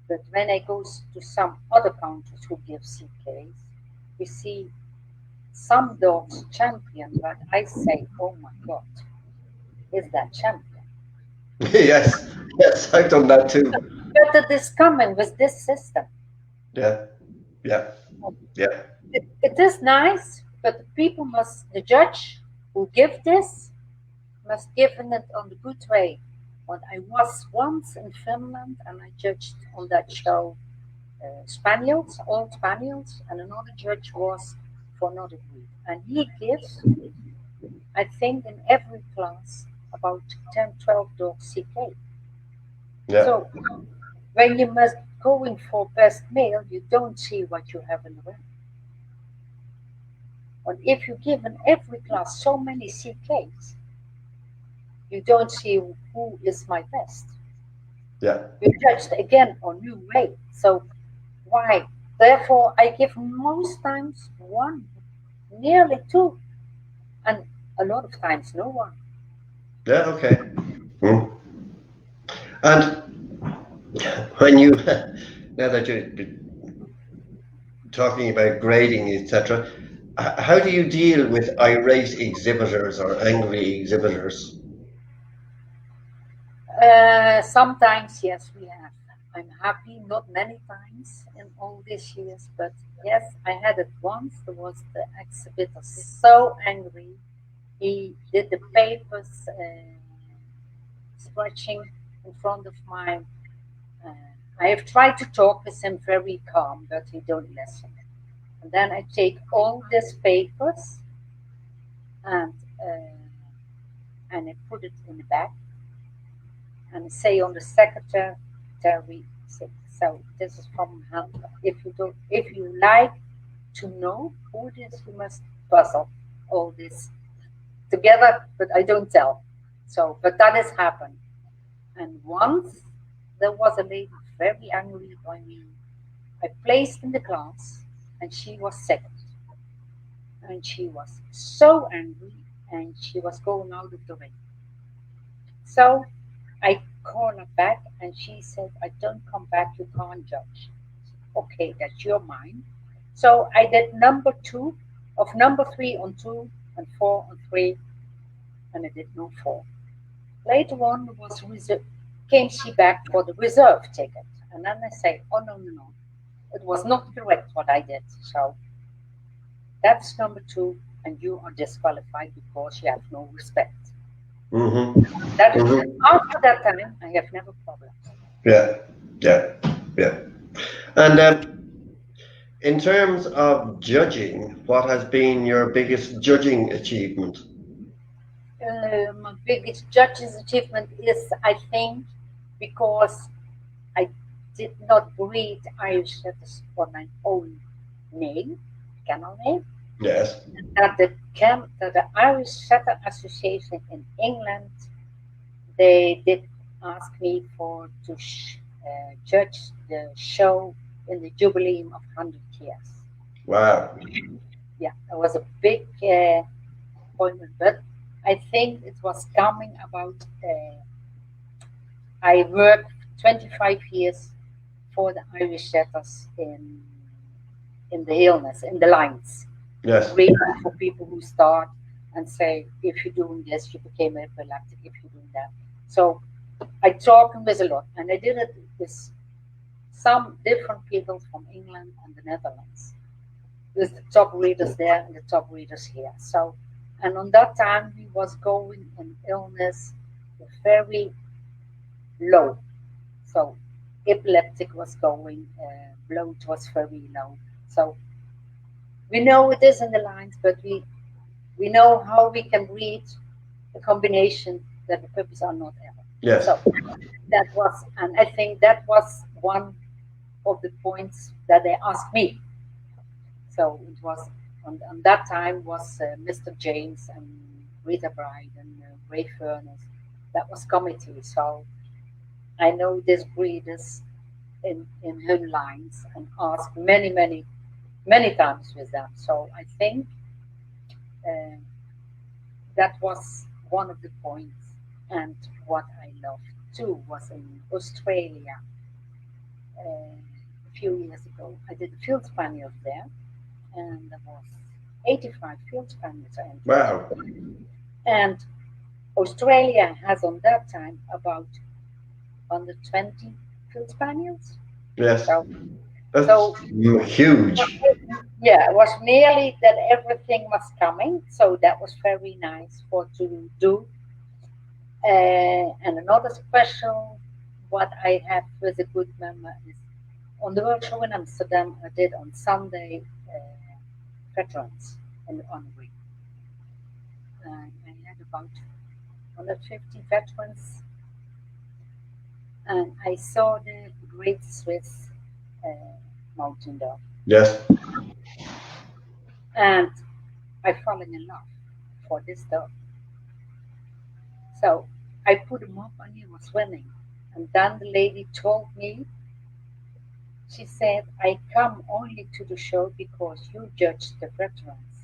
B: But when I go to some other countries who give CKs, we see some dogs champion, but I say, oh my God, is that champion?
A: Yes. Yes, I've done that too.
B: But it is coming with this system.
A: Yeah. Yeah. Yeah.
B: It is nice, but the people must, the judge who give this must give it on the good way. When I was once in Finland and I judged on that show Spaniels, all Spaniels, and another judge was for another breed. And he gives, I think, in every class about 10, 12 dogs CK.
A: Yeah.
B: So when you must going for best male, you don't see what you have in the ring. But if you give in every class so many CKs, you don't see who is my best.
A: Yeah.
B: You judged again on new way. So why? Therefore, I give most times one, nearly two, and a lot of times no one.
A: Yeah. Okay. Hmm. And when you now that you're talking about grading, etc., how do you deal with irate exhibitors or angry exhibitors?
B: Sometimes, yes, we have. I'm happy, not many times in all these years, but yes, I had it once. There was the exhibitor so angry. He did the papers scratching in front of my. Uh, I have tried to talk with him very calm, but he don't listen. And then I take all these papers and uh, and I put it in the bag and say on the secretary, so this is from Helper. If you like to know who it is, you must puzzle all this together, but I don't tell. So, but that has happened. And once there was a lady very angry by me. I placed in the class, and she was second, and she was so angry, and she was going out of the way. So I called her back and she said, I don't come back, you can't judge. Okay, that's your mind. So I did number two of number three on two and four on three, and I did no four. Later on was came she back for the reserve ticket. And then I say, oh no, no, no. It was not correct what I did. So that's number two, and you are disqualified because you have no respect.
A: Mm-hmm.
B: That
A: Mm-hmm.
B: after that time I have never problems.
A: Yeah. Yeah. Yeah. And in terms of judging, what has been your biggest judging achievement?
B: My biggest judge's achievement is, I think, because I did not breed Irish setters for my own name, kennel name,
A: Yes.
B: that the Irish Setter Association in England, they did ask me for to judge the show in the jubilee of 100 years.
A: Wow.
B: Yeah, it was a big appointment, but I think it was coming about. I worked 25 years for the Irish Setters in the illness, in the lines,
A: Yes.
B: reading for people who start and say, if you're doing this, you became epileptic, if you're doing that. So I talked with a lot, and I did it with some different people from England and the Netherlands, with the top readers there and the top readers here. So, and on that time, we was going in illness very low. So epileptic was going, blood was very low. So we know it is in the lines, but we know how we can read the combination that the puppies are not ever.
A: Yes.
B: So that was, and I think that was one of the points that they asked me. So it was on that time was Mr. James and Rita Bride and Ray Furness. That was committee. So I know these breeders in her lines and asked many, many, many times with them. So I think uh, that was one of the points. And what I loved too was in Australia a few years ago. I did the field spaniels there, and there was 85 field spaniels I entered.
A: Wow.
B: And Australia has on that time about 120 field spaniels.
A: Yes.
B: So,
A: That's
B: so
A: huge.
B: yeah, it was nearly that everything was coming. So that was very nice for to do. And another special what I have with a good memory is on the workshop in Amsterdam. I did on Sunday veterans in the honorary. I had about 150 veterans, and I saw the great Swiss mountain dog,
A: Yes.
B: and I fell in love for this dog. So I put him up, and he was swimming. And then the lady told me, she said, I come only to the show because you judge the veterans.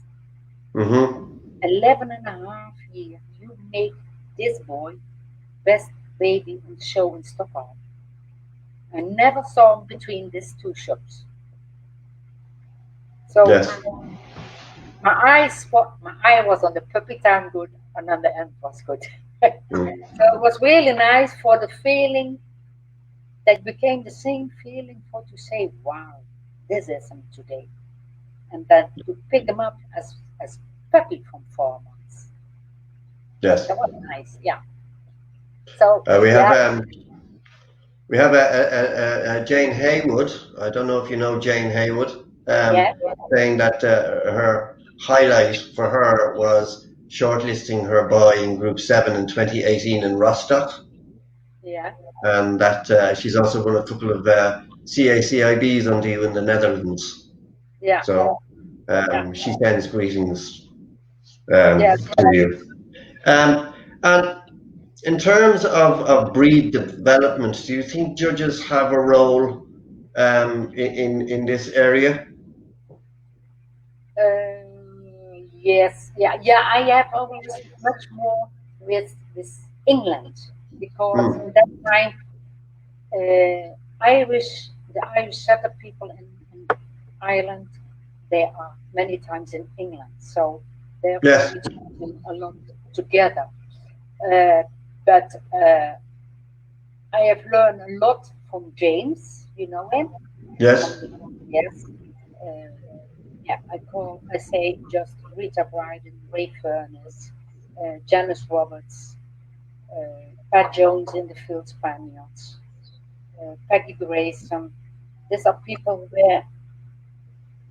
A: Mm-hmm.
B: 11 and a half years, you make this boy best baby in the show in Stockholm. I never saw him between these two shows. So
A: Yes.
B: my eye was on the puppy time good, and on the end was good.
A: Mm.
B: So it was really nice for the feeling that became the same feeling for to say, wow, this is him today. And then to pick him up as puppy from 4 months.
A: Yes.
B: That was nice, yeah. So
A: We have
B: yeah,
A: we have a Jane Haywood. I don't know if you know Jane Haywood.
B: yeah,
A: Saying that her highlight for her was shortlisting her boy in Group 7 in 2018 in Rostock,
B: yeah,
A: and that she's also won a couple of CACIBs under you in the Netherlands.
B: yeah,
A: So
B: yeah,
A: she sends greetings
B: yeah.
A: to you. And in terms of breed development, do you think judges have a role in this area?
B: Yes, yeah, yeah. I have always much more with England because
A: Mm.
B: in that time, the Irish setter people in Ireland, they are many times in England, so therefore
A: Yes.
B: we do a lot together. Uh, but I have learned a lot from James. You know him? From
A: Yes.
B: the, yes. Uh, yeah, I say just Rita Bryden, Ray Furness, Janice Roberts, Pat Jones in the Field Spaniards, Peggy Grayson. These are people where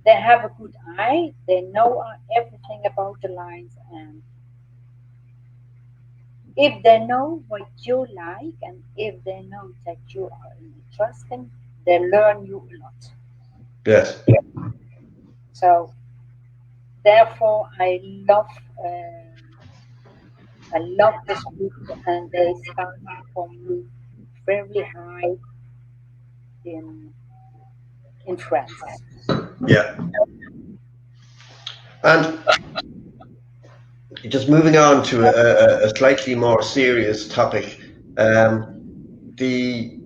B: they have a good eye, they know everything about the lines, and if they know what you like and if they know that you are interesting, they learn you a lot.
A: Yes.
B: So therefore, I love this book, and they start from me very high in in France.
A: Yeah. And just moving on to a slightly more serious topic, the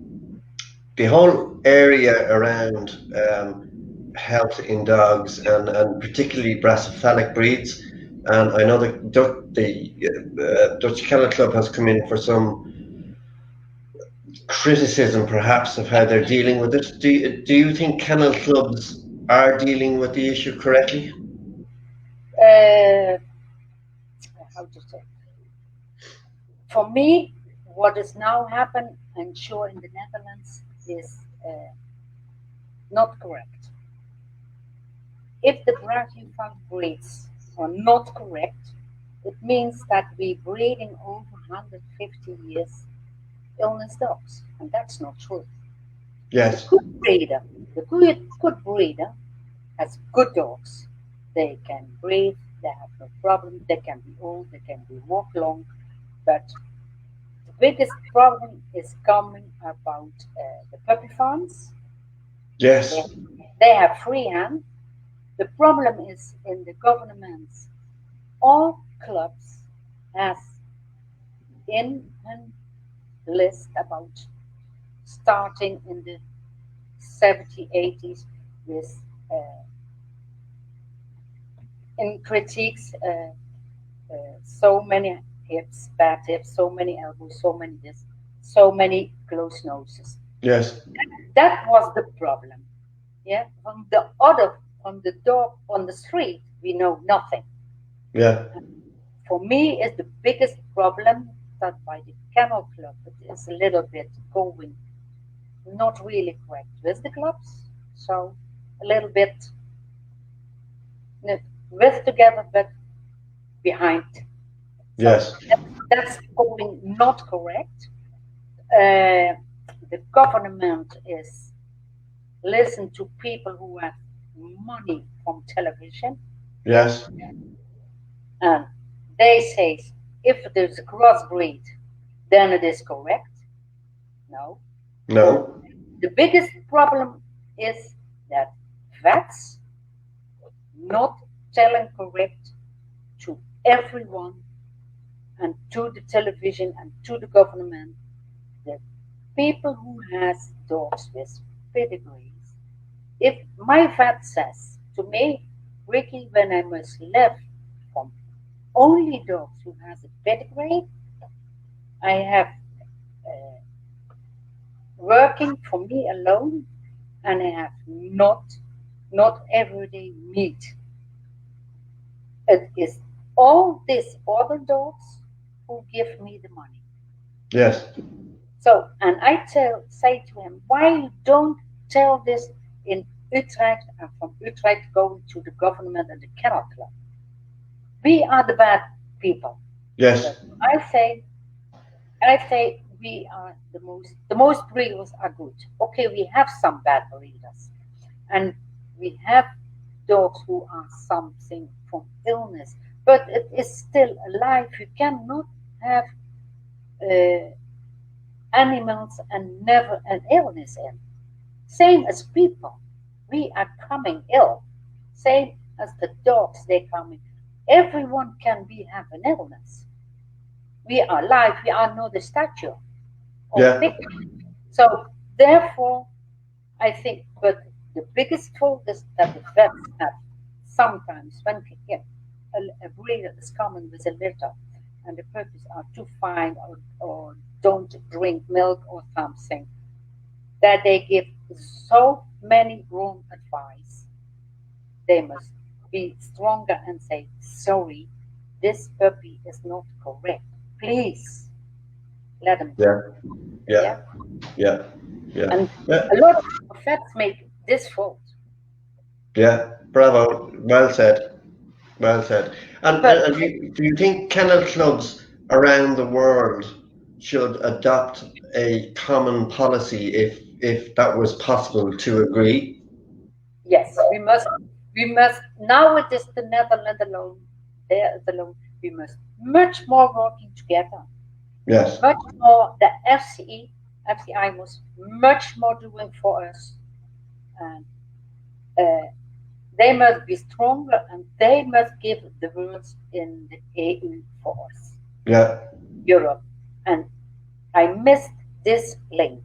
A: the whole area around health in dogs and particularly brachycephalic breeds. And I know the Dutch Kennel Club has come in for some criticism, perhaps, of how they're dealing with it. Do you think kennel clubs are dealing with the issue correctly?
B: Uh, how to say? For me, what is now happened, and sure in the Netherlands, is not correct. If the brachycephalic breeds are not correct, it means that we're breeding over 150 years illness dogs, and that's not true. The
A: Yes.
B: good breeder, the good breeder has good dogs. They can breathe, they have no problem, they can be old, they can be walk long, but the biggest problem is coming about the puppy farms. They,
A: Yes.
B: they have free hand. The problem is in the governments. All clubs has in a list about starting in the 70s, 80s with in critiques so many hips, bad hips, so many elbows, so many this, so many closed noses.
A: Yes.
B: That was the problem. Yeah, from the dog on the street, we know nothing.
A: Yeah.
B: For me, is the biggest problem that by the kennel club it is a little bit going not really correct with the clubs. So a little bit not with together, but behind. So
A: Yes.
B: that's going not correct. The government is listen to people who have money from television,
A: Yes.
B: and they say if there's a crossbreed, then it is correct. No.
A: No.
B: The biggest problem is that vets not telling correct to everyone and to the television and to the government that people who has dogs with pedigrees, if my vet says to me, Ricky, when I must live from only dogs who has a pedigree, I have uh, working for me alone, and I have not everyday meat. It is all these other dogs who give me the money.
A: Yes.
B: So, and I say to him, why you don't tell this in Utrecht and from Utrecht going to the government and the kennel club? We are the bad people.
A: Yes.
B: But I say we are the most breeders are good. Okay, we have some bad breeders, and we have dogs who are something from illness, but it is still alive. You cannot have uh, animals and never an illness in. Same as people, we are coming ill. Same as the dogs, they coming. Everyone can be have an illness. We are alive. We are not a statue or
A: Yeah.
B: picture. So therefore, I think, but the biggest fault is that the vets have sometimes when a breeder is coming with a litter and the puppies are too fine or don't drink milk or something, that they give so many wrong advice. They must be stronger and say, sorry, this puppy is not correct. Please let him
A: Yeah.
B: go.
A: Yeah.
B: Yeah.
A: Yeah. Yeah.
B: And
A: Yeah.
B: a lot of vets make this fault.
A: Yeah. Bravo. Well said. Well said.
B: But
A: And do you think kennel clubs around the world should adopt a common policy if that was possible to agree?
B: yes, we must now it is the Netherlands alone, there is alone. We must much more working together.
A: Yes.
B: Much more the FCI was much more doing for us. And uh, they must be stronger and they must give the words in the EU for us,
A: Yeah.
B: Europe. And I missed this link.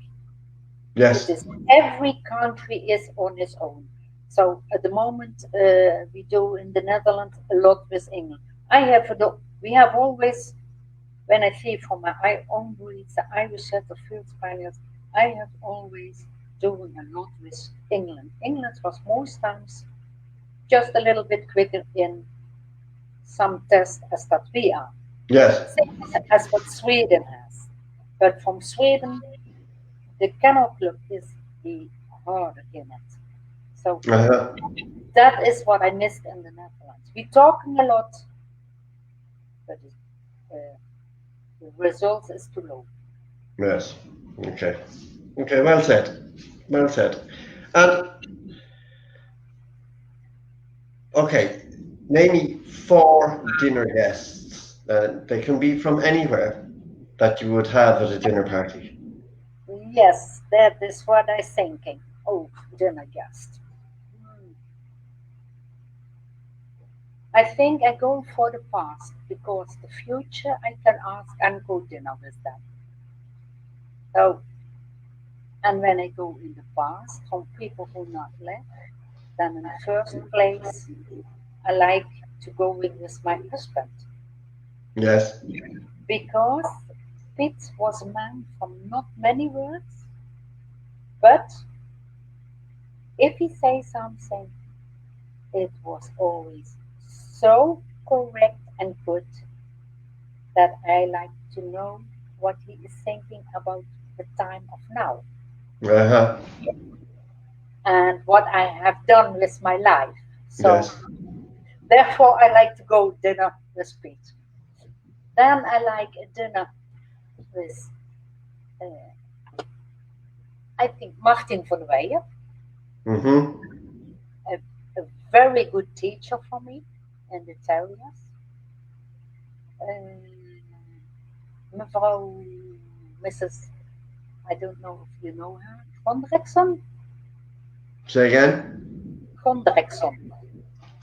B: It
A: Yes.
B: is every country is on its own. So at the moment we do in the Netherlands a lot with England. We have always when I see from my own breeds, the Irish Setter Field Spaniels, I have always doing a lot with England. England was most times just a little bit quicker in some tests as that we are.
A: Yes.
B: Same as what Sweden has. But from Sweden, the kennel club is the harder in it. So
A: Uh-huh.
B: that is what I missed in the Netherlands. We're talking a lot, but uh, the results is too low.
A: Yes. Okay. Okay. Well said. Well said. And okay, name me four dinner guests. They can be from anywhere that you would have at a dinner party.
B: Yes, that is what I'm thinking. Oh, dinner guest. Hmm. I think I go for the past because the future I can ask and go dinner with them. So, and when I go in the past from people who not left, then in the first place I like to go with my husband
A: Yes.
B: because Pitt was a man from not many words, but if he says something, it was always so correct and good that I like to know what he is thinking about the time of now
A: Uh-huh.
B: and what I have done with my life. So
A: Yes.
B: Therefore, I like to go dinner with Pete. Then I like a dinner with, I think, Martin van Weijer,
A: Mm-hmm.
B: a, a very good teacher for me in the terriers. Mevrouw, Mrs. I don't know if you know her, Gondrekson?
A: Say again.
B: Gondrekson.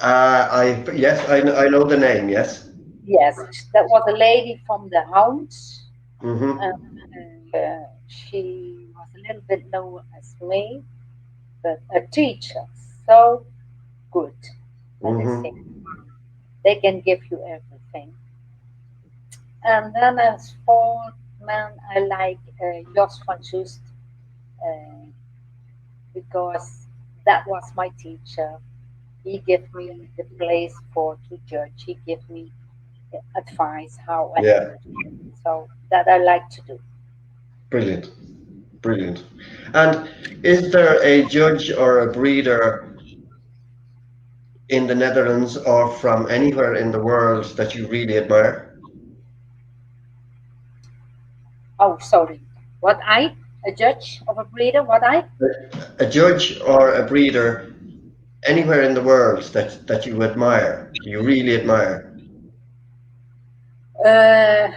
A: I know the name. Yes.
B: Yes, that was a lady from the Hounds.
A: Mm-hmm.
B: She was a little bit lower as me, but a teacher, so good. And they say
A: Mm-hmm.
B: they can give you everything. And then as sportsman, I like Jos van Just uh, because that was my teacher. He gave me the place for to judge. He gave me advice how I have
A: Yeah.
B: to do it. So that I like to do.
A: Brilliant. Brilliant. And is there a judge or a breeder in the Netherlands or from anywhere in the world that you really admire?
B: Oh, sorry. What I a judge of a breeder? What I?
A: A judge or a breeder anywhere in the world that you admire, you really admire?
B: Uh,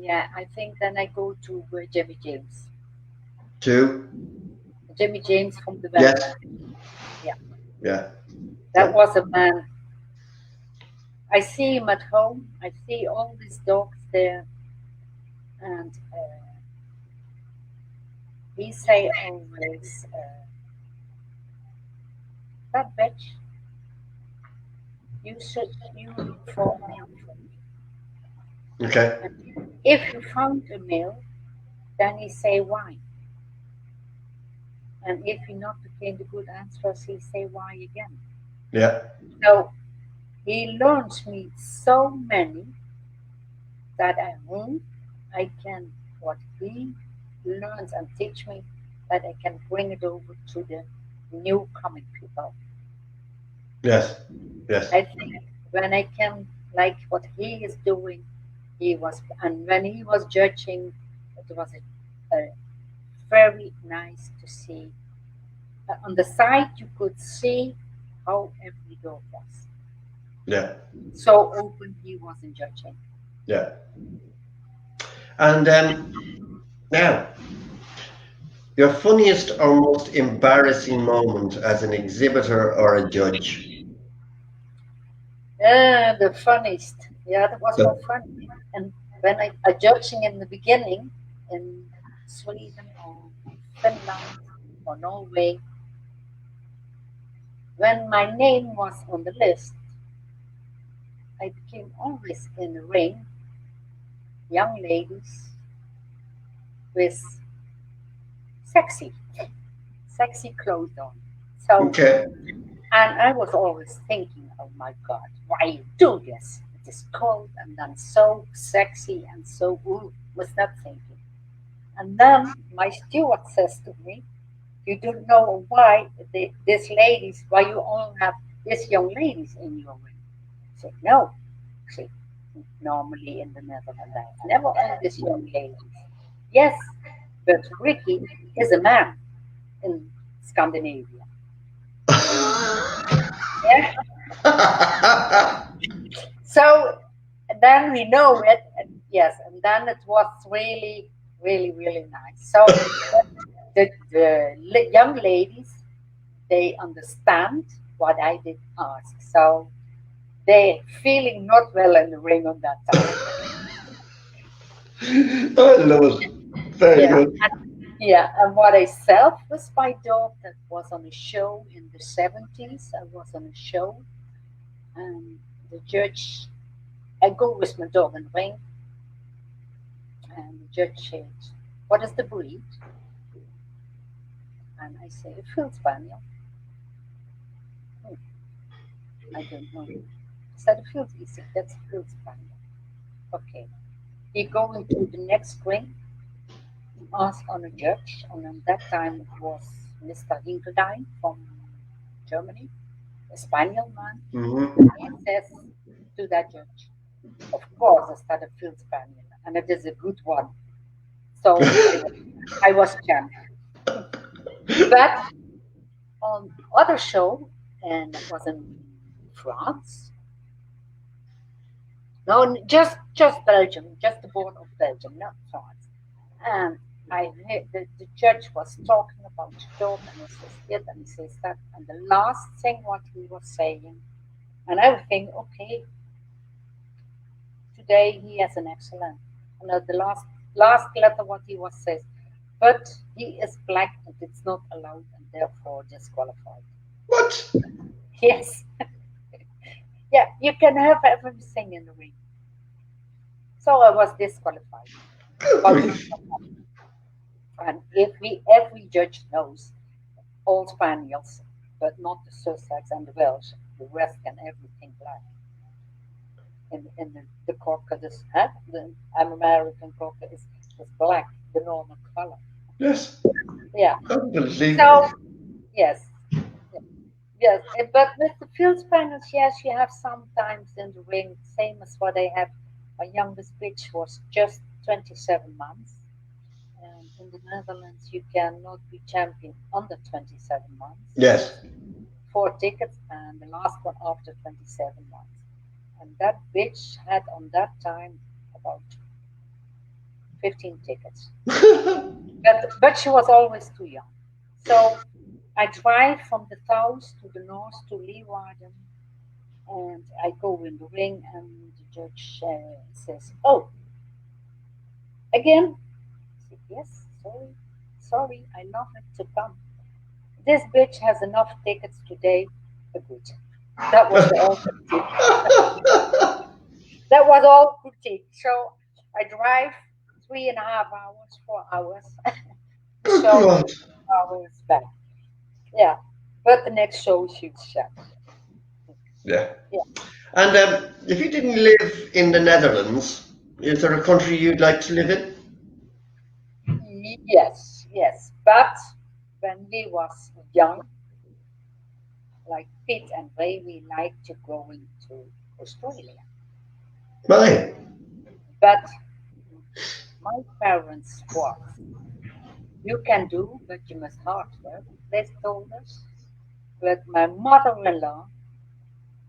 B: yeah, I think then I go to Jimmy James.
A: Two?
B: Jimmy James from the Valley.
A: Yes.
B: Yeah,
A: Yeah.
B: that
A: Yeah.
B: was a man. I see him at home. I see all these dogs there, and he say always, "That bitch, you look for a male for me.
A: Okay.
B: And if you found a male, then he say why, and if he not became the good answers, he say why again."
A: Yeah.
B: So he learns me so many that I hope I can what he learns and teach me that I can bring it over to the new coming people.
A: Yes. Yes.
B: I think when I can like what he is doing, he was and when he was judging, it was a very nice to see. On the side, you could see how every dog was.
A: Yeah.
B: So open he was in judging.
A: Yeah. And now, your funniest or most embarrassing moment as an exhibitor or a judge?
B: The funniest. Yeah, that was more
A: The-
B: funny. And when I judging in the beginning in Sweden or Finland or Norway, when my name was on the list, I became always in the ring, young ladies with sexy, sexy clothes on. So,
A: Okay.
B: and I was always thinking, oh my God, why you do this? It is cold and then so sexy and so ooh, was not thinking. And then my steward says to me, you don't know why these ladies, why you all have these young ladies in your ring. I said, no. I said, normally in the Netherlands, I have never owned these young ladies. Yes, but Ricky is a man in Scandinavia. Yeah. So then we know it, and yes, and then it was really, really, really nice. So the young ladies, they understand what I did ask. So they feeling not well in the ring on that time.
A: I love it. Very
B: Yeah,
A: good.
B: yeah. And what I self was my dog that was on a show in the 70s. I was on a show, and the judge, I go with my dog in the ring, and the judge said, "What is the breed?" And I say, "A field spaniel." "Hmm, I don't know." He said, "A field." He said, "That's a field spaniel." Okay. He go into the next ring, ask on a judge, and at that time it was Mr. Hinkeldein from Germany. a Spaniel man.
A: Mm-hmm.
B: And he says to that judge, of course, I started field Spaniel, and it is a good one. So I was champion. But on other show, and it was in France. No, just Belgium, just the border of Belgium, not France. And I heard the judge was talking about the dog, and he says this, and he says that, and the last thing what he was saying, and I would think, okay, today he has an excellent. And the last letter what he was says, but he is black and it's not allowed and therefore disqualified.
A: What?
B: Yes. Yeah, you can have everything in the ring. So I was disqualified. But, and every judge knows all Spaniels, but not the Sussex and the Welsh, the rest can everything black. In the cocker, the American cocker is black, the normal color.
A: Yes.
B: Yeah.
A: Unbelievable.
B: So, yes. Yes, but with the field spaniels, yes, you have sometimes in the ring, same as what I have. My youngest bitch was just 27 months. And in the Netherlands, you cannot be champion under 27 months.
A: Yes.
B: 4 tickets, and the last one after 27 months. And that bitch had on that time about 15 tickets. But she was always too young. So I drive from the south to the north to Leeuwarden, and I go in the ring, and the judge says, "Oh, again?" I said, "Yes, sorry, I love it to come. This bitch has enough tickets today. A good." That was the all critique. That was all critique. So I drive 3.5 hours, 4 hours,
A: Good
B: so
A: God.
B: hours back. Yeah, but the next show is huge shot.
A: Yeah.
B: Yeah.
A: And if you didn't live in the Netherlands, is there a country you'd like to live in?
B: Yes. But when we was young, like Pete and Ray, we liked to go into Australia.
A: Right.
B: But my parents was, you can do, but you must hard work. They told us. But my mother-in-law,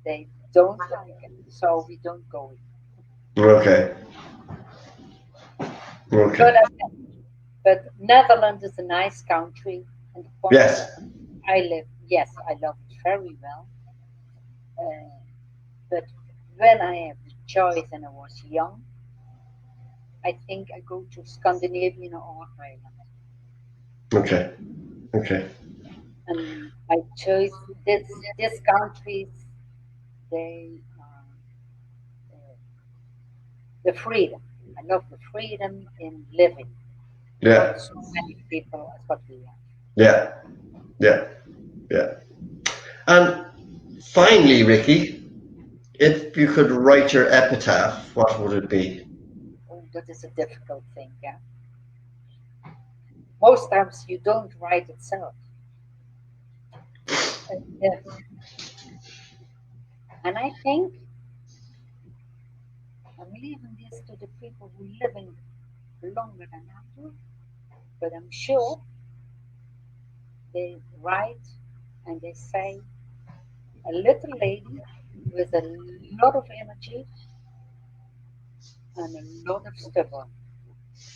B: they don't like it, so we don't go.
A: Okay. Okay.
B: But Netherlands is a nice country, and the point
A: Yes.
B: I live, yes, I love it very well. But when I have the choice and I was young, I think I go to Scandinavian or Ireland.
A: Okay. Okay.
B: And I chose these countries. They the freedom. I love the freedom in living.
A: Yeah.
B: Not so many people as what we have.
A: Yeah. Yeah. Yeah. And finally, Ricky, if you could write your epitaph, what would it be?
B: Oh, that is a difficult thing. Yeah. Most times you don't write itself. Yeah. And I think I'm leaving this to the people who living longer than I do, but I'm sure they write and they say a little lady with a lot of energy and a lot of stubborn.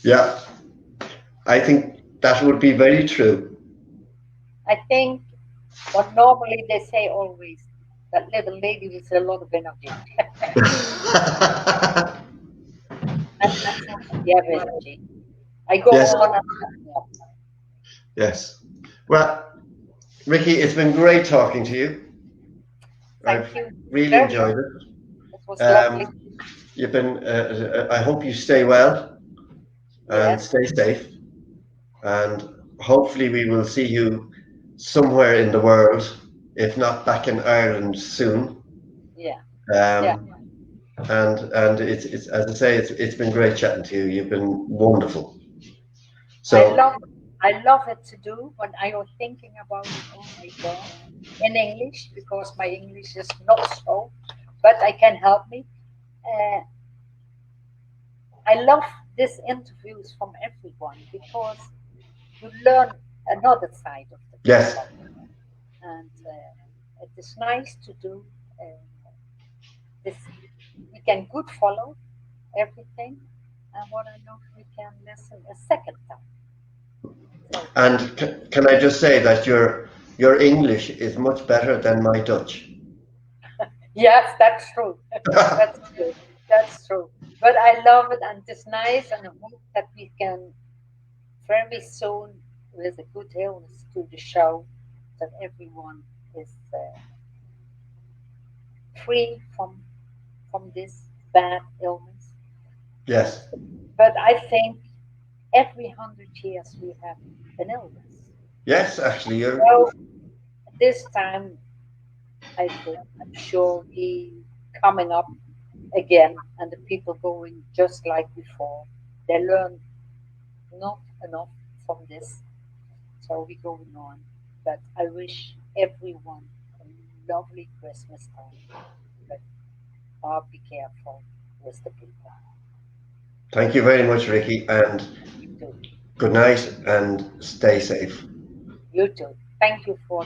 A: Yeah. I think that would be very true.
B: I think what normally they say always that little lady with a lot of energy. And that's not the energy. I go
A: Yes.
B: on and on.
A: Yes. Well, Ricky, it's been great talking to you.
B: Thank
A: I've
B: you
A: really
B: very
A: enjoyed
B: much.
A: it.
B: It was lovely.
A: You've been. I hope you stay well and
B: Yes,
A: stay safe, and hopefully we will see you somewhere in the world, if not back in Ireland soon.
B: yeah, yeah.
A: Um, and it's as I say, it's been great chatting to you. You've been wonderful.
B: I
A: So
B: love I love it to do when I was thinking about it. Oh my God, in English, because my English is not so, but I can help me. Uh, I love these interviews from everyone because you learn another side of the
A: Yes,
B: people, and it is nice to do this. We can good follow everything, and what I know we can listen a second time. So
A: and can I just say that your English is much better than my Dutch.
B: yes, that's true. That's true. That's true. But I love it, and it's nice, and I hope that we can very soon, with a good illness, to the show that everyone is free from this bad illness. And
A: Yes,
B: but I think every 100 years we have an illness.
A: yes, actually, you're
B: So this time, I think I'm sure we coming up again, and the people going just like before. They learn not enough from this, so we going on. But I wish everyone a lovely Christmas time. But be careful with the people.
A: Thank you very much, Ricky, and
B: You too.
A: good night and stay safe.
B: You too. Thank you for